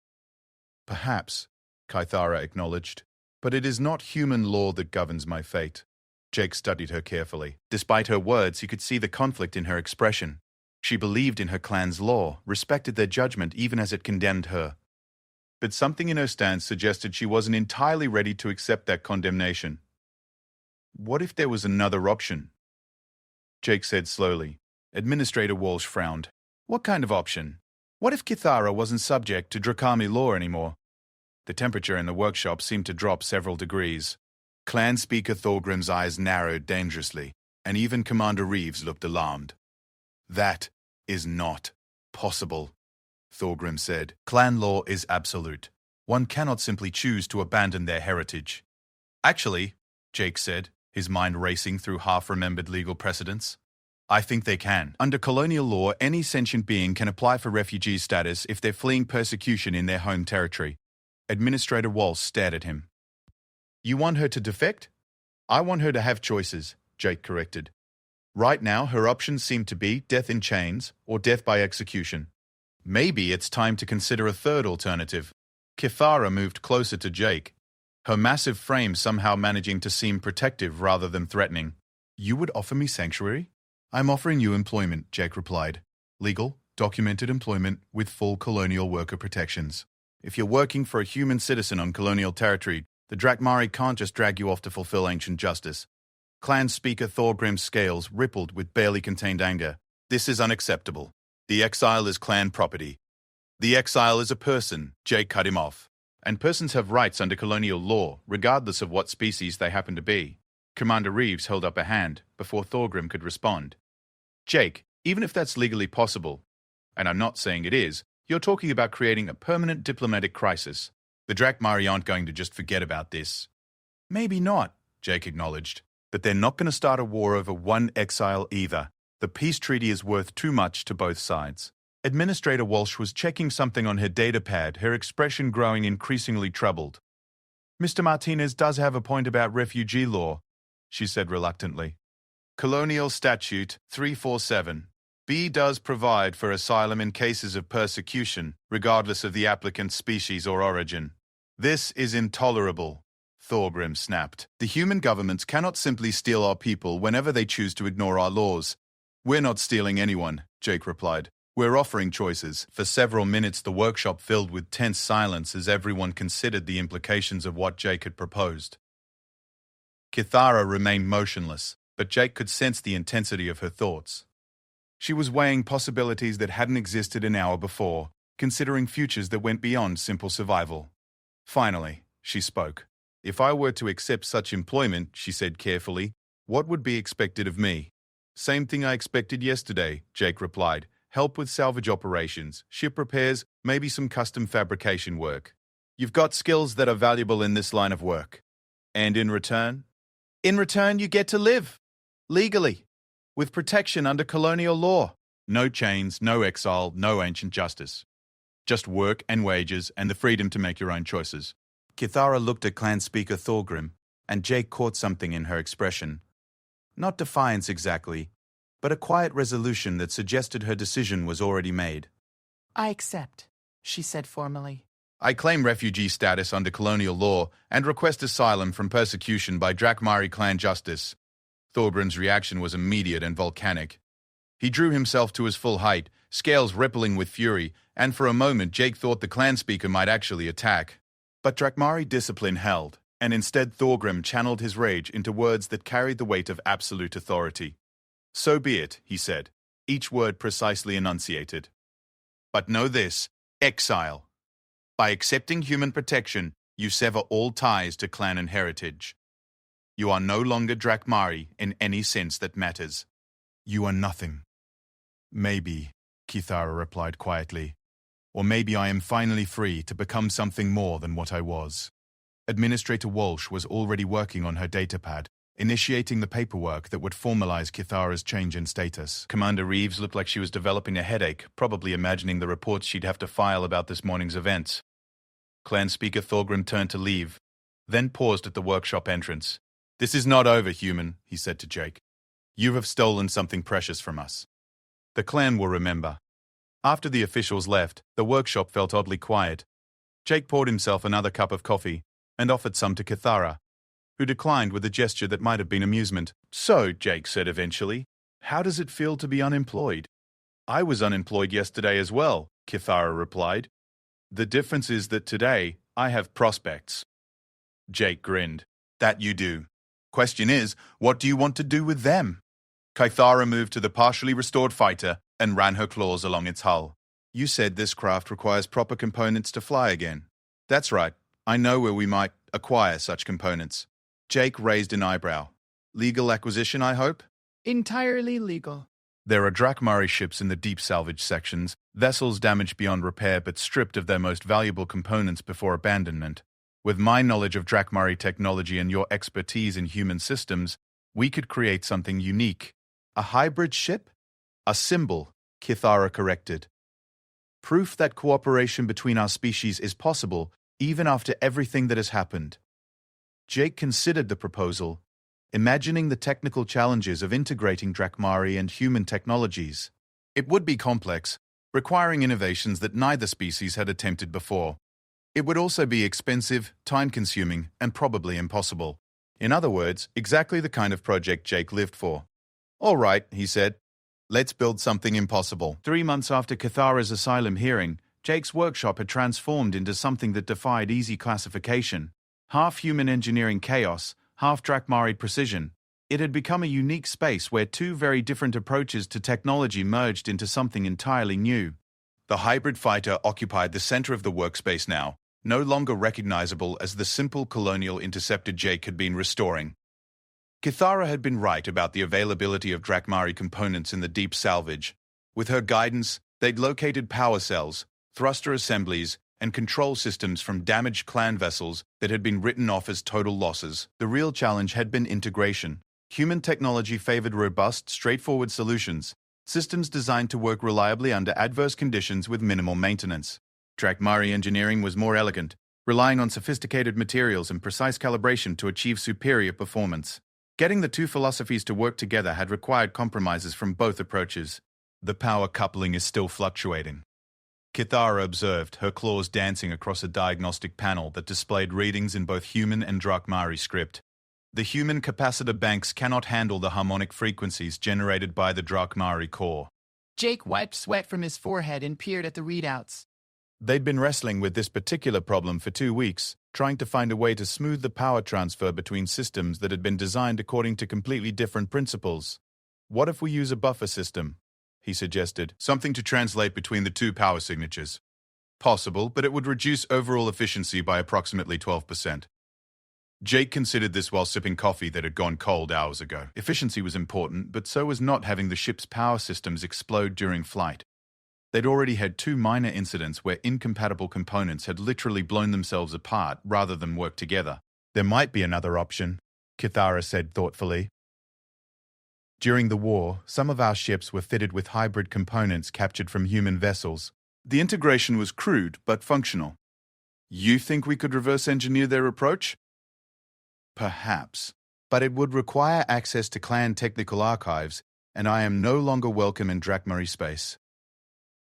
Perhaps, Kithara acknowledged, but it is not human law that governs my fate. Jake studied her carefully. Despite her words, he could see the conflict in her expression. She believed in her clan's law, respected their judgment even as it condemned her. But something in her stance suggested she wasn't entirely ready to accept that condemnation. What if there was another option? Jake said slowly. Administrator Walsh frowned. What kind of option? What if Kithara wasn't subject to Drakami law anymore? The temperature in the workshop seemed to drop several degrees. Clan Speaker Thorgrim's eyes narrowed dangerously, and even Commander Reeves looked alarmed. That is not possible, Thorgrim said. Clan law is absolute. One cannot simply choose to abandon their heritage. Actually, Jake said, his mind racing through half-remembered legal precedents, I think they can. Under colonial law, any sentient being can apply for refugee status if they're fleeing persecution in their home territory. Administrator Walsh stared at him. You want her to defect? I want her to have choices, Jake corrected. Right now, her options seem to be death in chains or death by execution. Maybe it's time to consider a third alternative. Kithara moved closer to Jake, her massive frame somehow managing to seem protective rather than threatening. You would offer me sanctuary? I'm offering you employment, Jake replied. Legal, documented employment with full colonial worker protections. If you're working for a human citizen on colonial territory, the Drakmari can't just drag you off to fulfill ancient justice. Clan Speaker Thorgrim's scales rippled with barely contained anger. This is unacceptable. The exile is clan property. The exile is a person, Jake cut him off. And persons have rights under colonial law, regardless of what species they happen to be. Commander Reeves held up a hand before Thorgrim could respond. Jake, even if that's legally possible, and I'm not saying it is, you're talking about creating a permanent diplomatic crisis. The Drakmari aren't going to just forget about this. Maybe not, Jake acknowledged, but they're not going to start a war over one exile either. The peace treaty is worth too much to both sides. Administrator Walsh was checking something on her datapad, her expression growing increasingly troubled. Mr. Martinez does have a point about refugee law, she said reluctantly. Colonial Statute 347. B does provide for asylum in cases of persecution, regardless of the applicant's species or origin. This is intolerable, Thorgrim snapped. The human governments cannot simply steal our people whenever they choose to ignore our laws. We're not stealing anyone, Jake replied. We're offering choices. For several minutes, the workshop filled with tense silence as everyone considered the implications of what Jake had proposed. Kithara remained motionless, but Jake could sense the intensity of her thoughts. She was weighing possibilities that hadn't existed an hour before, considering futures that went beyond simple survival. Finally, she spoke. If I were to accept such employment, she said carefully, what would be expected of me? Same thing I expected yesterday, Jake replied. Help with salvage operations, ship repairs, maybe some custom fabrication work. You've got skills that are valuable in this line of work. And in return? In return, you get to live. Legally. With protection under colonial law. No chains, no exile, no ancient justice. Just work and wages and the freedom to make your own choices. Kithara looked at Clan Speaker Thorgrim, and Jake caught something in her expression. Not defiance exactly, but a quiet resolution that suggested her decision was already made. I accept, she said formally. I claim refugee status under colonial law and request asylum from persecution by Drakmari clan justice. Thorgrim's reaction was immediate and volcanic. He drew himself to his full height, scales rippling with fury, and for a moment Jake thought the clan speaker might actually attack. But Drakmari discipline held, and instead Thorgrim channeled his rage into words that carried the weight of absolute authority. So be it, he said. each word precisely enunciated. But know this, exile. By accepting human protection, you sever all ties to clan and heritage. You are no longer Drakmari in any sense that matters. You are nothing. Maybe, Kithara replied quietly. Or maybe I am finally free to become something more than what I was. Administrator Walsh was already working on her datapad, initiating the paperwork that would formalize Kithara's change in status. Commander Reeves looked like she was developing a headache, probably imagining the reports she'd have to file about this morning's events. Clan Speaker Thorgrim turned to leave, then paused at the workshop entrance. "This is not over, human," he said to Jake. "You have stolen something precious from us. The clan will remember." After the officials left, the workshop felt oddly quiet. Jake poured himself another cup of coffee and offered some to Kithara, who declined with a gesture that might have been amusement. "So," Jake said eventually, "how does it feel to be unemployed?" "I was unemployed yesterday as well," Kithara replied. "The difference is that today I have prospects." Jake grinned. "That you do. Question is, what do you want to do with them?" Kithara moved to the partially restored fighter and ran her claws along its hull. "You said this craft requires proper components to fly again." "That's right. I know where we might acquire such components." Jake raised an eyebrow. "Legal acquisition, I hope?" Entirely legal. There are Drakmari ships in the deep salvage sections, vessels damaged beyond repair but stripped of their most valuable components before abandonment. With my knowledge of Drakmari technology and your expertise in human systems, we could create something unique. "A hybrid ship?" "A symbol," Kithara corrected. "Proof that cooperation between our species is possible, even after everything that has happened." Jake considered the proposal, imagining the technical challenges of integrating Drakmari and human technologies. It would be complex, requiring innovations that neither species had attempted before. It would also be expensive, time-consuming, and probably impossible. In other words, exactly the kind of project Jake lived for. "All right," he said. "Let's build something impossible." 3 months after Kithara's asylum hearing, Jake's workshop had transformed into something that defied easy classification. Half human engineering chaos, half Drakmari precision. It had become a unique space where two very different approaches to technology merged into something entirely new. The hybrid fighter occupied the center of the workspace now, no longer recognizable as the simple colonial interceptor Jake had been restoring. Kithara had been right about the availability of Drakmari components in the deep salvage. With her guidance, they'd located power cells, thruster assemblies, and control systems from damaged clan vessels that had been written off as total losses. The real challenge had been integration. Human technology favored robust, straightforward solutions, systems designed to work reliably under adverse conditions with minimal maintenance. Drakmari engineering was more elegant, relying on sophisticated materials and precise calibration to achieve superior performance. Getting the two philosophies to work together had required compromises from both approaches. "The power coupling is still fluctuating," Kithara observed, her claws dancing across a diagnostic panel that displayed readings in both human and Drakmari script. "The human capacitor banks cannot handle the harmonic frequencies generated by the Drakmari core." Jake wiped sweat from his forehead and peered at the readouts. They'd been wrestling with this particular problem for 2 weeks, trying to find a way to smooth the power transfer between systems that had been designed according to completely different principles. "What if we use a buffer system?" he suggested, "something to translate between the two power signatures." "Possible, but it would reduce overall efficiency by approximately 12%. Jake considered this while sipping coffee that had gone cold hours ago. Efficiency was important, but so was not having the ship's power systems explode during flight. They'd already had 2 minor incidents where incompatible components had literally blown themselves apart rather than work together. "There might be another option," Kithara said thoughtfully. "During the war, some of our ships were fitted with hybrid components captured from human vessels. The integration was crude but functional. You think we could reverse engineer their approach?" "Perhaps, but it would require access to clan technical archives, and I am no longer welcome in Drakmari space."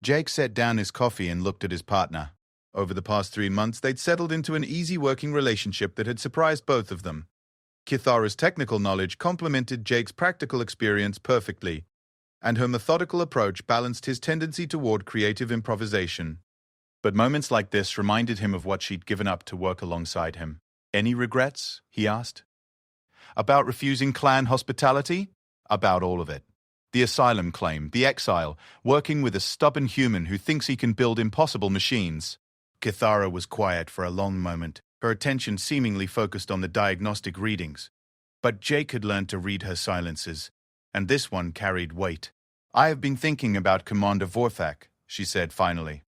Jake set down his coffee and looked at his partner. Over the past 3 months, they'd settled into an easy working relationship that had surprised both of them. Kithara's technical knowledge complemented Jake's practical experience perfectly, and her methodical approach balanced his tendency toward creative improvisation. But moments like this reminded him of what she'd given up to work alongside him. "Any regrets?" he asked. "About refusing clan hospitality?" "About all of it. The asylum claim, the exile, working with a stubborn human who thinks he can build impossible machines. Kithara was quiet for a long moment, her attention seemingly focused on the diagnostic readings. But Jake had learned to read her silences, and this one carried weight. "I have been thinking about Commander Vorthak," she said finally.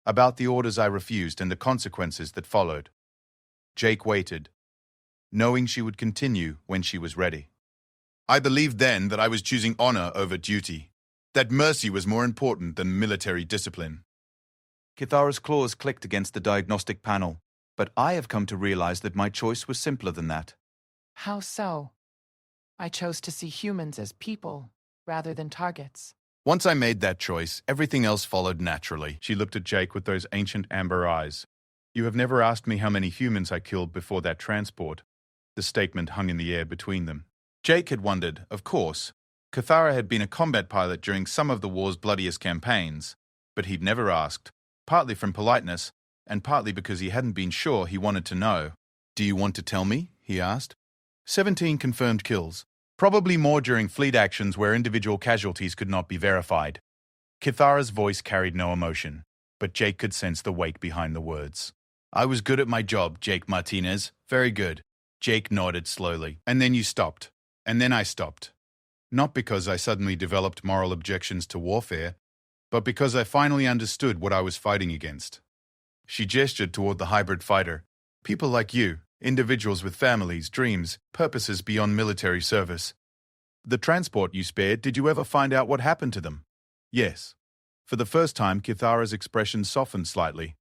"About the orders I refused and the consequences that followed." Jake waited, knowing she would continue when she was ready. "I believed then that I was choosing honor over duty, that mercy was more important than military discipline." Kithara's claws clicked against the diagnostic panel, but I have come to realize that my choice was simpler than that. How so? I chose to see humans as people rather than targets. Once I made that choice, everything else followed naturally. She looked at Jake with those ancient amber eyes. "You have never asked me how many humans I killed before that transport." The statement hung in the air between them. Jake had wondered, of course. Kithara had been a combat pilot during some of the war's bloodiest campaigns, but he'd never asked, partly from politeness, and partly because he hadn't been sure he wanted to know. "Do you want to tell me?" he asked. 17 confirmed kills, probably more during fleet actions where individual casualties could not be verified. Kithara's voice carried no emotion, but Jake could sense the weight behind the words. "I was good at my job, Jake Martinez. Very good." Jake nodded slowly. "And then you stopped. And then I stopped. Not because I suddenly developed moral objections to warfare, but because I finally understood what I was fighting against." She gestured toward the hybrid fighter. "People like you, individuals with families, dreams, purposes beyond military service. The transport you spared, did you ever find out what happened to them?" "Yes." For the first time, Kithara's expression softened slightly.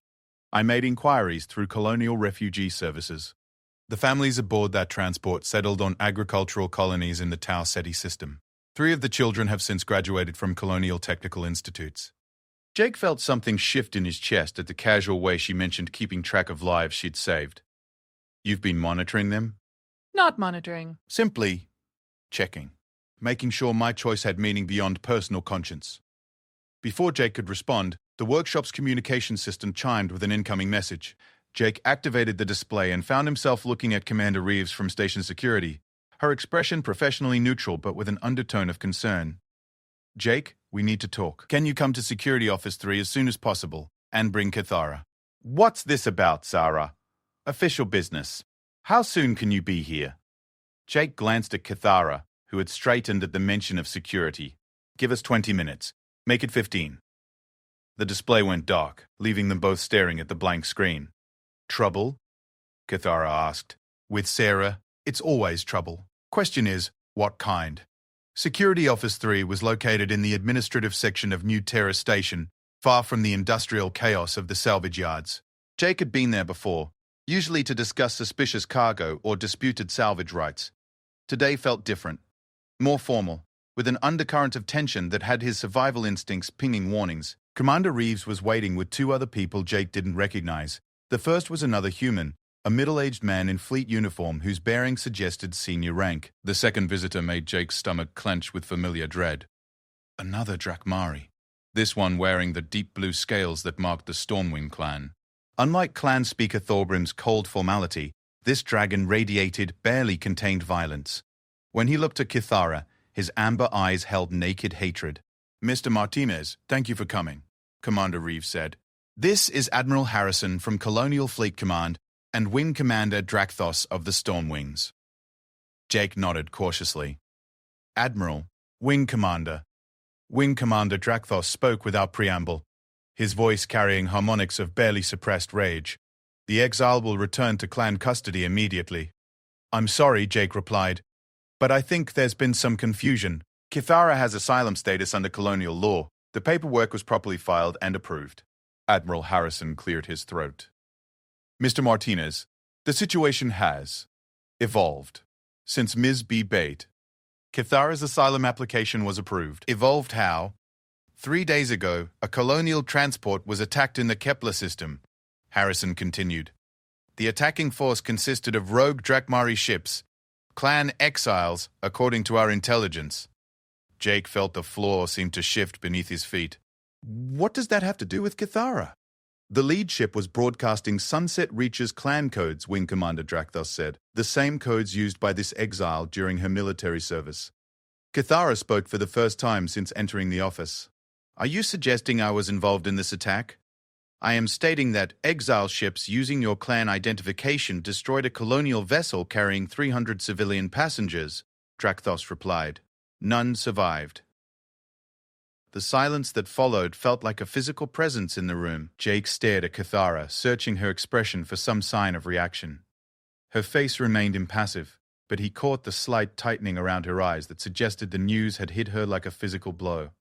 "I made inquiries through colonial refugee services. The families aboard that transport settled on agricultural colonies in the Tau Ceti system. 3 of the children have since graduated from colonial technical institutes." Jake felt something shift in his chest at the casual way she mentioned keeping track of lives she'd saved. "You've been monitoring them?" Not monitoring. "Simply checking. Making sure my choice had meaning beyond personal conscience." Before Jake could respond, the workshop's communication system chimed with an incoming message. Jake activated the display and found himself looking at Commander Reeves from Station Security, her expression professionally neutral but with an undertone of concern. "Jake, we need to talk. Can you come to Security Office 3 as soon as possible and bring Kithara?" "What's this about, Zara?" "Official business. How soon can you be here?" Jake glanced at Kithara, who had straightened at the mention of security. "Give us 20 minutes. Make it 15. The display went dark, leaving them both staring at the blank screen. "Trouble?" Kithara asked. "With Sarah, it's always trouble. Question is, what kind?" Security Office 3 was located in the administrative section of New Terra Station, far from the industrial chaos of the salvage yards. Jake had been there before, usually to discuss suspicious cargo or disputed salvage rights. Today felt different, more formal, with an undercurrent of tension that had his survival instincts pinging warnings. Commander Reeves was waiting with 2 other people Jake didn't recognize. The first was another human, a middle-aged man in fleet uniform whose bearing suggested senior rank. The second visitor made Jake's stomach clench with familiar dread. Another Drakmari. This one wearing the deep blue scales that marked the Stormwing clan. Unlike clan speaker Thorbrim's cold formality, this dragon radiated barely contained violence. When he looked at Kithara, his amber eyes held naked hatred. "Mr. Martinez, thank you for coming," Commander Reeves said. "This is Admiral Harrison from Colonial Fleet Command and Wing Commander Drakthos of the Stormwings." Jake nodded cautiously. "Admiral, Wing Commander." Wing Commander Drakthos spoke without preamble, his voice carrying harmonics of barely suppressed rage. "The exile will return to clan custody immediately." "I'm sorry," Jake replied, "but I think there's been some confusion. Kithara has asylum status under colonial law. The paperwork was properly filed and approved." Admiral Harrison cleared his throat. "Mr. Martinez, the situation has evolved since Ms. B. Bate. Kithara's asylum application was approved. Evolved how? 3 days ago, a colonial transport was attacked in the Kepler system," Harrison continued. "The attacking force consisted of rogue Drakmari ships, clan exiles, according to our intelligence." Jake felt the floor seem to shift beneath his feet. "What does that have to do with Kithara?" "The lead ship was broadcasting Sunset Reacher's clan codes," Wing Commander Drakthos said. "The same codes used by this exile during her military service." Kithara spoke for the first time since entering the office. Are you suggesting I was involved in this attack? I am stating that exile ships using your clan identification destroyed a colonial vessel carrying 300 civilian passengers, Drakthos replied. None survived. The silence that followed felt like a physical presence in the room. Jake stared at Kithara, searching her expression for some sign of reaction. Her face remained impassive, but he caught the slight tightening around her eyes that suggested the news had hit her like a physical blow.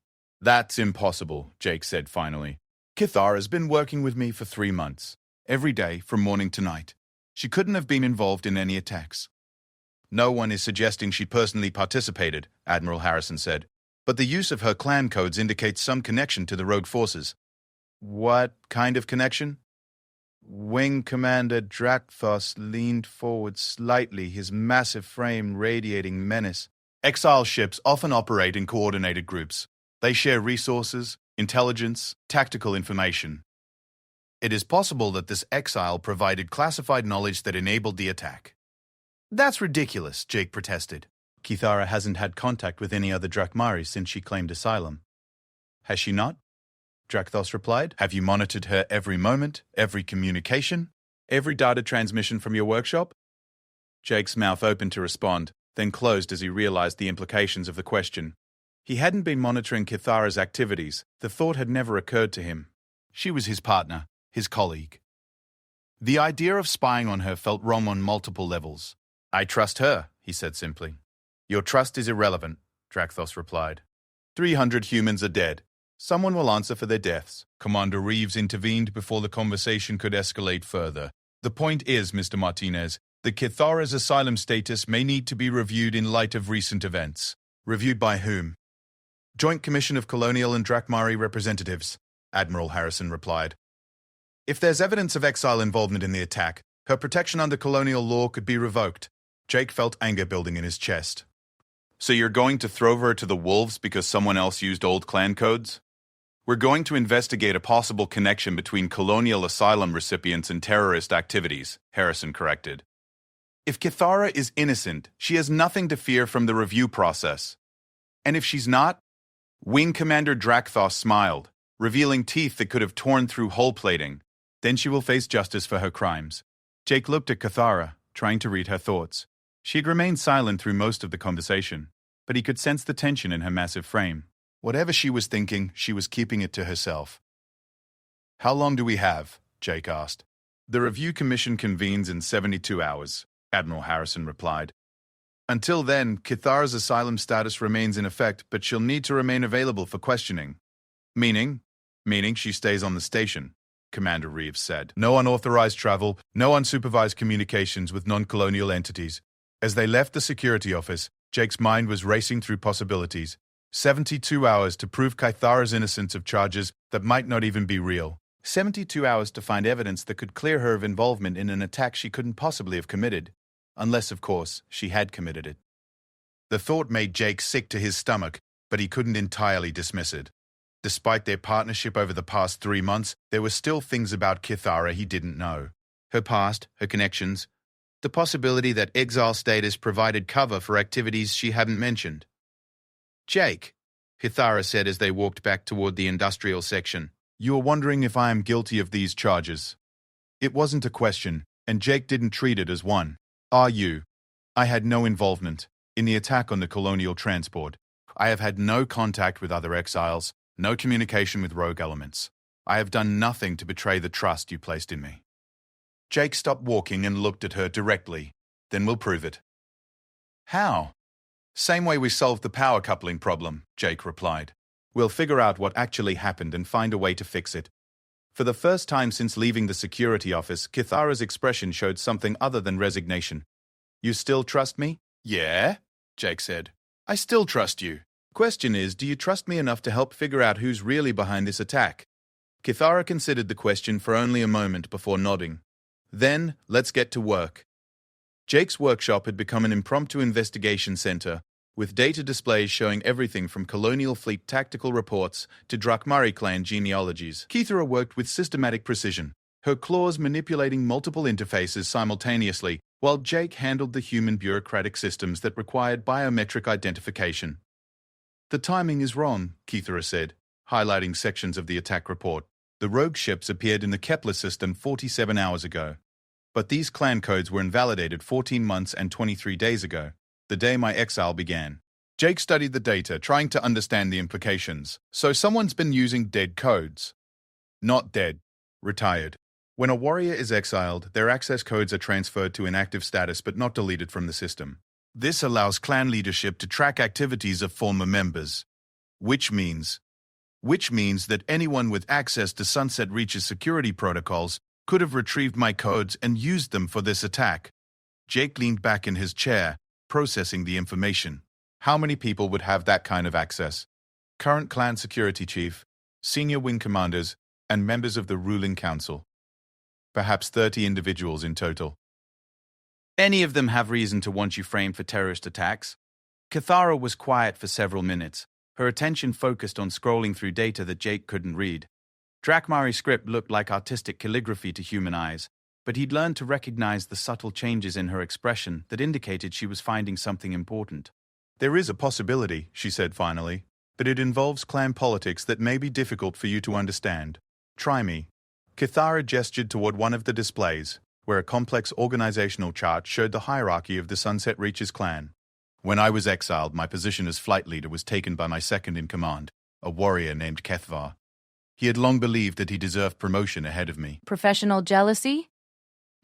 That's impossible, Jake said finally. Kithara's been working with me for 3 months, every day from morning to night. She couldn't have been involved in any attacks. No one is suggesting she personally participated, Admiral Harrison said, but the use of her clan codes indicates some connection to the rogue forces. What kind of connection? Wing Commander Drakthos leaned forward slightly, his massive frame radiating menace. Exile ships often operate in coordinated groups. They share resources, intelligence, tactical information. It is possible that this exile provided classified knowledge that enabled the attack. That's ridiculous, Jake protested. Kithara hasn't had contact with any other Drakmari since she claimed asylum. Has she not? Drakthos replied. Have you monitored her every moment, every communication, every data transmission from your workshop? Jake's mouth opened to respond, then closed as he realized the implications of the question. He hadn't been monitoring Kithara's activities. The thought had never occurred to him. She was his partner, his colleague. The idea of spying on her felt wrong on multiple levels. I trust her, he said simply. Your trust is irrelevant, Drakthos replied. 300 humans are dead. Someone will answer for their deaths. Commander Reeves intervened before the conversation could escalate further. The point is, Mr. Martinez, that Kithara's asylum status may need to be reviewed in light of recent events. Reviewed by whom? Joint Commission of Colonial and Drakmari Representatives, Admiral Harrison replied. If there's evidence of exile involvement in the attack, her protection under colonial law could be revoked. Jake felt anger building in his chest. So you're going to throw her to the wolves because someone else used old clan codes? We're going to investigate a possible connection between colonial asylum recipients and terrorist activities, Harrison corrected. If Kithara is innocent, she has nothing to fear from the review process. And if she's not? Wing Commander Drakthos smiled, revealing teeth that could have torn through hull plating. Then she will face justice for her crimes. Jake looked at Kithara, trying to read her thoughts. She had remained silent through most of the conversation, but he could sense the tension in her massive frame. Whatever she was thinking, she was keeping it to herself. How long do we have? Jake asked. The review commission convenes in 72 hours, Admiral Harrison replied. Until then, Kithara's asylum status remains in effect, but she'll need to remain available for questioning. Meaning she stays on the station, Commander Reeves said. No unauthorized travel, no unsupervised communications with non-colonial entities. As they left the security office, Jake's mind was racing through possibilities. 72 hours to prove Kithara's innocence of charges that might not even be real. 72 hours to find evidence that could clear her of involvement in an attack she couldn't possibly have committed. Unless, of course, she had committed it. The thought made Jake sick to his stomach, but he couldn't entirely dismiss it. Despite their partnership over the past 3 months, there were still things about Kithara he didn't know. Her past, her connections, the possibility that exile status provided cover for activities she hadn't mentioned. Jake, Kithara said as they walked back toward the industrial section, you are wondering if I am guilty of these charges. It wasn't a question, and Jake didn't treat it as one. Are you? I had no involvement in the attack on the colonial transport. I have had no contact with other exiles, no communication with rogue elements. I have done nothing to betray the trust you placed in me. Jake stopped walking and looked at her directly. Then we'll prove it. How? Same way we solved the power coupling problem, Jake replied. We'll figure out what actually happened and find a way to fix it. For the first time since leaving the security office, Kithara's expression showed something other than resignation. You still trust me? Yeah, Jake said. I still trust you. Question is, do you trust me enough to help figure out who's really behind this attack? Kithara considered the question for only a moment before nodding. Then, let's get to work. Jake's workshop had become an impromptu investigation center, with data displays showing everything from colonial fleet tactical reports to Drakmari clan genealogies. Kithara worked with systematic precision, her claws manipulating multiple interfaces simultaneously, while Jake handled the human bureaucratic systems that required biometric identification. The timing is wrong, Kithara said, highlighting sections of the attack report. The rogue ships appeared in the Kepler system 47 hours ago. But these clan codes were invalidated 14 months and 23 days ago, the day my exile began. Jake studied the data, trying to understand the implications. So someone's been using dead codes. Not dead. Retired. When a warrior is exiled, their access codes are transferred to inactive status but not deleted from the system. This allows clan leadership to track activities of former members. Which means that anyone with access to Sunset Reach's security protocols could have retrieved my codes and used them for this attack. Jake leaned back in his chair, processing the information. How many people would have that kind of access? Current clan security chief, senior wing commanders, and members of the ruling council. Perhaps 30 individuals in total. Any of them have reason to want you framed for terrorist attacks? Kithara was quiet for several minutes, her attention focused on scrolling through data that Jake couldn't read. Drakmari script looked like artistic calligraphy to human eyes, but he'd learned to recognize the subtle changes in her expression that indicated she was finding something important. There is a possibility, she said finally, but it involves clan politics that may be difficult for you to understand. Try me. Kithara gestured toward one of the displays, where a complex organizational chart showed the hierarchy of the Sunset Reaches clan. When I was exiled, my position as flight leader was taken by my second-in-command, a warrior named Kethvar. He had long believed that he deserved promotion ahead of me. Professional jealousy?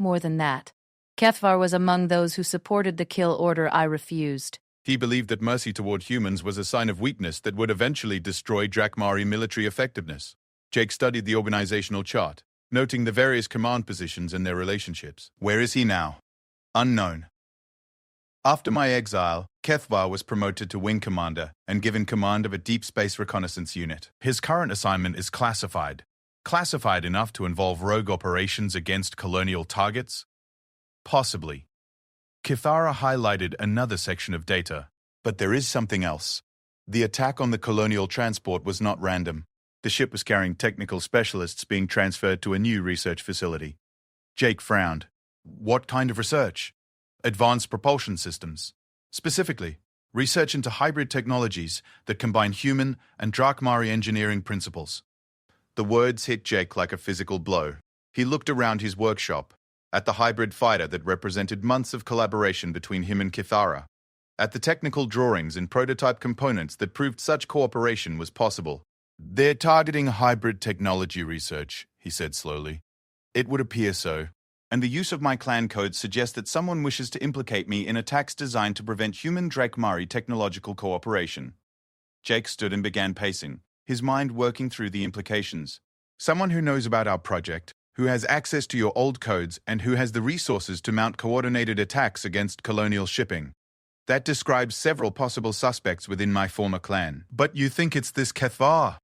More than that. Kethvar was among those who supported the kill order I refused. He believed that mercy toward humans was a sign of weakness that would eventually destroy Drakmari military effectiveness. Jake studied the organizational chart, noting the various command positions and their relationships. Where is he now? Unknown. After my exile, Kethvar was promoted to wing commander and given command of a deep space reconnaissance unit. His current assignment is classified. Classified enough to involve rogue operations against colonial targets? Possibly. Kithara highlighted another section of data, but there is something else. The attack on the colonial transport was not random. The ship was carrying technical specialists being transferred to a new research facility. Jake frowned. What kind of research? Advanced propulsion systems. Specifically, research into hybrid technologies that combine human and Drakmari engineering principles. The words hit Jake like a physical blow. He looked around his workshop, at the hybrid fighter that represented months of collaboration between him and Kithara, at the technical drawings and prototype components that proved such cooperation was possible. They're targeting hybrid technology research, he said slowly. It would appear so. And the use of my clan code suggests that someone wishes to implicate me in attacks designed to prevent human Drakmari technological cooperation. Jake stood and began pacing, his mind working through the implications. Someone who knows about our project, who has access to your old codes, and who has the resources to mount coordinated attacks against colonial shipping. That describes several possible suspects within my former clan. But you think it's this Kethvar?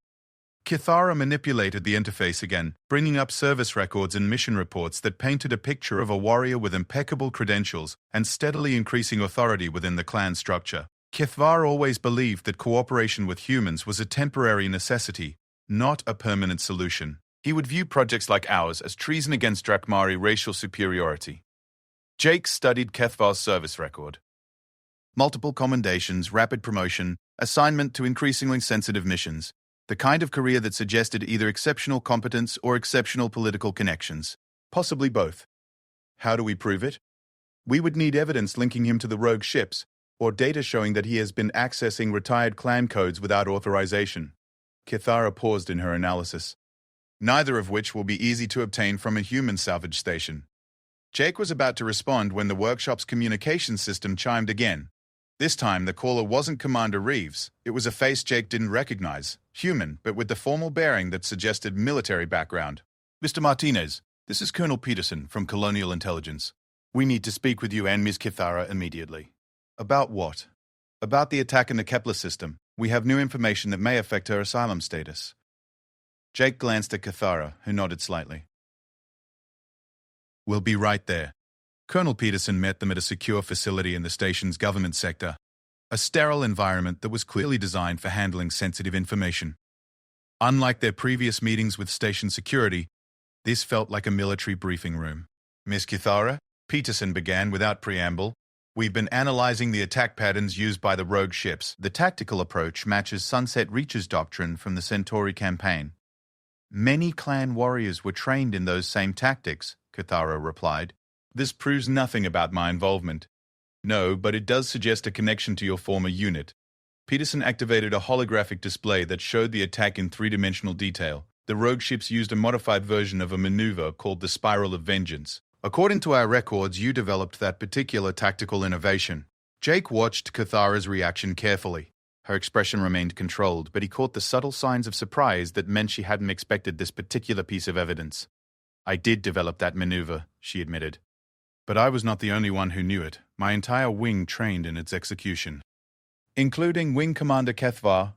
Kithara manipulated the interface again, bringing up service records and mission reports that painted a picture of a warrior with impeccable credentials and steadily increasing authority within the clan structure. Kethvar always believed that cooperation with humans was a temporary necessity, not a permanent solution. He would view projects like ours as treason against Drakmari racial superiority. Jake studied Kethvar's service record. Multiple commendations, rapid promotion, assignment to increasingly sensitive missions. The kind of career that suggested either exceptional competence or exceptional political connections. Possibly both. How do we prove it? We would need evidence linking him to the rogue ships, or data showing that he has been accessing retired clan codes without authorization. Kithara paused in her analysis. Neither of which will be easy to obtain from a human salvage station. Jake was about to respond when the workshop's communication system chimed again. This time, the caller wasn't Commander Reeves. It was a face Jake didn't recognize. Human, but with the formal bearing that suggested military background. Mr. Martinez, this is Colonel Peterson from Colonial Intelligence. We need to speak with you and Ms. Kithara immediately. About what? About the attack in the Kepler system. We have new information that may affect her asylum status. Jake glanced at Kithara, who nodded slightly. We'll be right there. Colonel Peterson met them at a secure facility in the station's government sector, a sterile environment that was clearly designed for handling sensitive information. Unlike their previous meetings with station security, this felt like a military briefing room. Miss Kithara, Peterson began without preamble, We've been analyzing the attack patterns used by the rogue ships. The tactical approach matches Sunset Reach's doctrine from the Centauri campaign. Many clan warriors were trained in those same tactics, Cathara replied. This proves nothing about my involvement. No, but it does suggest a connection to your former unit. Peterson activated a holographic display that showed the attack in three-dimensional detail. The rogue ships used a modified version of a maneuver called the Spiral of Vengeance. According to our records, you developed that particular tactical innovation. Jake watched Cathara's reaction carefully. Her expression remained controlled, but he caught the subtle signs of surprise that meant she hadn't expected this particular piece of evidence. I did develop that maneuver, she admitted. But I was not the only one who knew it. My entire wing trained in its execution, including Wing Commander Kethvar.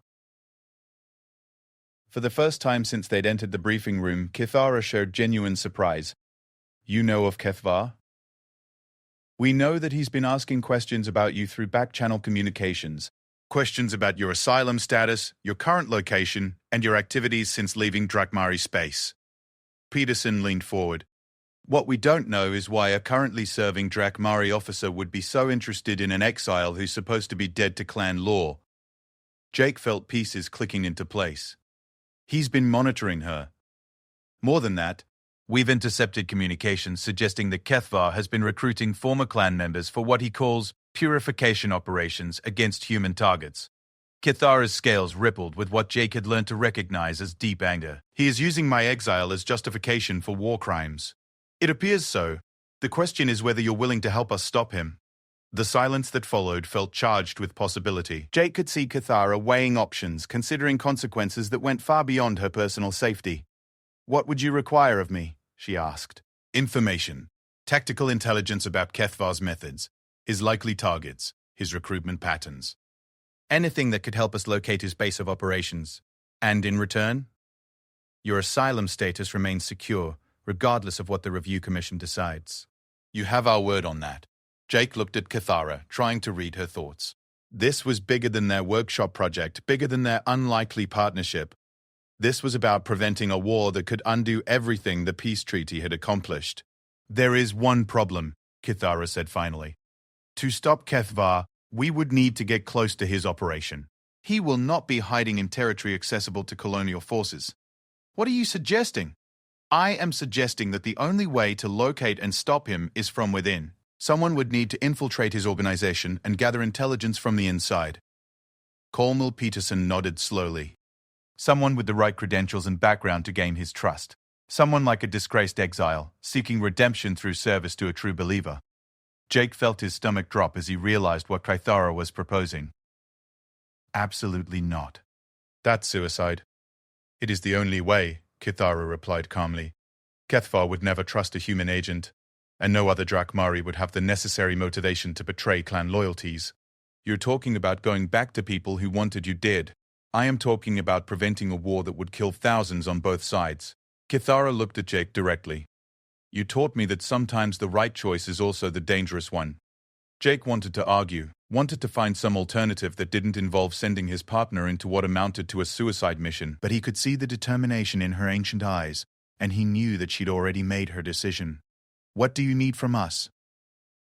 For the first time since they'd entered the briefing room, Cathara showed genuine surprise. You know of Kethvar? We know that he's been asking questions about you through back-channel communications. Questions about your asylum status, your current location, and your activities since leaving Drakmari space. Peterson leaned forward. What we don't know is why a currently serving Drakmari officer would be so interested in an exile who's supposed to be dead to clan law. Jake felt pieces clicking into place. He's been monitoring her. More than that, we've intercepted communications suggesting that Kethvar has been recruiting former clan members for what he calls purification operations against human targets. Cathara's scales rippled with what Jake had learned to recognize as deep anger. He is using my exile as justification for war crimes. It appears so. The question is whether you're willing to help us stop him. The silence that followed felt charged with possibility. Jake could see Cathara weighing options, considering consequences that went far beyond her personal safety. What would you require of me? She asked. Information. Tactical intelligence about Kethvar's methods, his likely targets, his recruitment patterns. Anything that could help us locate his base of operations. And in return? Your asylum status remains secure, regardless of what the Review Commission decides. You have our word on that. Jake looked at Cathara, trying to read her thoughts. This was bigger than their workshop project, bigger than their unlikely partnership. This was about preventing a war that could undo everything the peace treaty had accomplished. There is one problem, Cathara said finally. To stop Kethvar, we would need to get close to his operation. He will not be hiding in territory accessible to colonial forces. What are you suggesting? I am suggesting that the only way to locate and stop him is from within. Someone would need to infiltrate his organization and gather intelligence from the inside. Colonel Peterson nodded slowly. Someone with the right credentials and background to gain his trust. Someone like a disgraced exile, seeking redemption through service to a true believer. Jake felt his stomach drop as he realized what Cathara was proposing. Absolutely not. That's suicide. It is the only way, Cathara replied calmly. Kethvar would never trust a human agent, and no other Drakmari would have the necessary motivation to betray clan loyalties. You're talking about going back to people who wanted you dead. I am talking about preventing a war that would kill thousands on both sides. Cathara looked at Jake directly. You taught me that sometimes the right choice is also the dangerous one. Jake wanted to argue, wanted to find some alternative that didn't involve sending his partner into what amounted to a suicide mission, but he could see the determination in her ancient eyes, and he knew that she'd already made her decision. What do you need from us?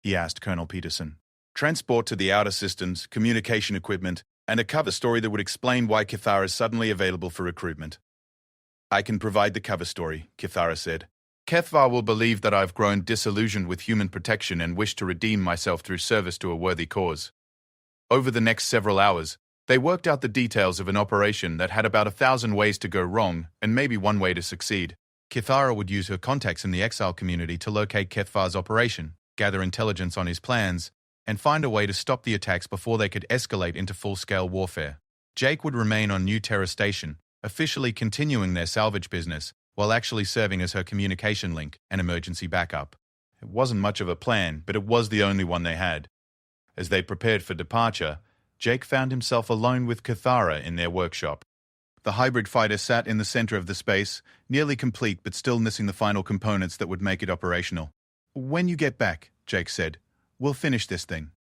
He asked Colonel Peterson. Transport to the outer systems, communication equipment, and a cover story that would explain why Cathara is suddenly available for recruitment. I can provide the cover story, Cathara said. Kethvar will believe that I've grown disillusioned with human protection and wish to redeem myself through service to a worthy cause. Over the next several hours, they worked out the details of an operation that had about 1,000 ways to go wrong and maybe one way to succeed. Cathara would use her contacts in the exile community to locate Kethvar's operation, gather intelligence on his plans, and find a way to stop the attacks before they could escalate into full-scale warfare. Jake would remain on New Terra Station, officially continuing their salvage business, while actually serving as her communication link and emergency backup. It wasn't much of a plan, but it was the only one they had. As they prepared for departure, Jake found himself alone with Cathara in their workshop. The hybrid fighter sat in the center of the space, nearly complete but still missing the final components that would make it operational. When you get back, Jake said, we'll finish this thing.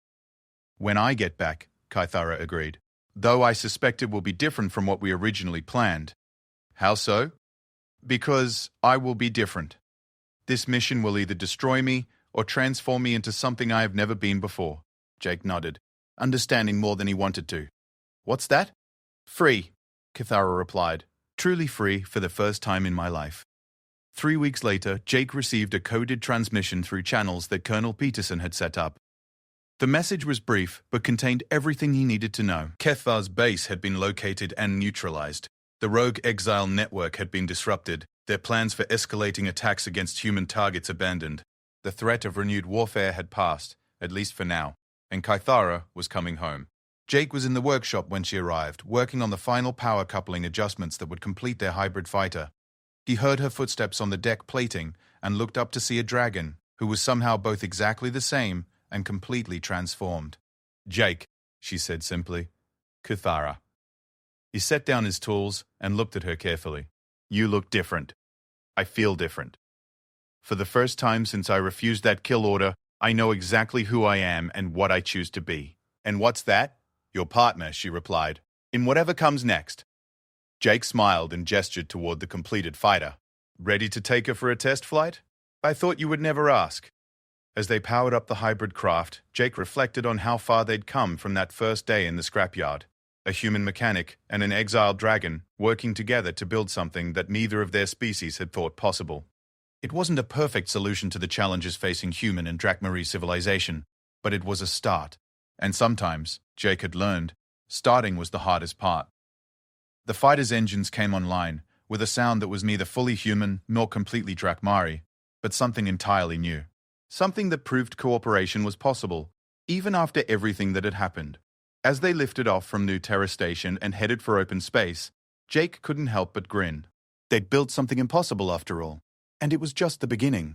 When I get back, Cathara agreed, though I suspect it will be different from what we originally planned. How so? Because I will be different. This mission will either destroy me or transform me into something I have never been before. Jake nodded, understanding more than he wanted to. What's that? Free, Cathara replied. Truly free for the first time in my life. 3 weeks later, Jake received a coded transmission through channels that Colonel Peterson had set up. The message was brief, but contained everything he needed to know. Kethvar's base had been located and neutralized. The rogue exile network had been disrupted, their plans for escalating attacks against human targets abandoned. The threat of renewed warfare had passed, at least for now, and Kythara was coming home. Jake was in the workshop when she arrived, working on the final power coupling adjustments that would complete their hybrid fighter. He heard her footsteps on the deck plating and looked up to see a dragon, who was somehow both exactly the same and completely transformed. Jake, she said simply. Kythara. He set down his tools and looked at her carefully. You look different. I feel different. For the first time since I refused that kill order, I know exactly who I am and what I choose to be. And what's that? Your partner, she replied. In whatever comes next. Jake smiled and gestured toward the completed fighter. Ready to take her for a test flight? I thought you would never ask. As they powered up the hybrid craft, Jake reflected on how far they'd come from that first day in the scrapyard. A human mechanic and an exiled dragon working together to build something that neither of their species had thought possible. It wasn't a perfect solution to the challenges facing human and Drakmari civilization, but it was a start. And sometimes, Jake had learned, starting was the hardest part. The fighter's engines came online, with a sound that was neither fully human nor completely Drakmari, but something entirely new. Something that proved cooperation was possible, even after everything that had happened. As they lifted off from New Terra Station and headed for open space, Jake couldn't help but grin. They'd built something impossible after all, and it was just the beginning.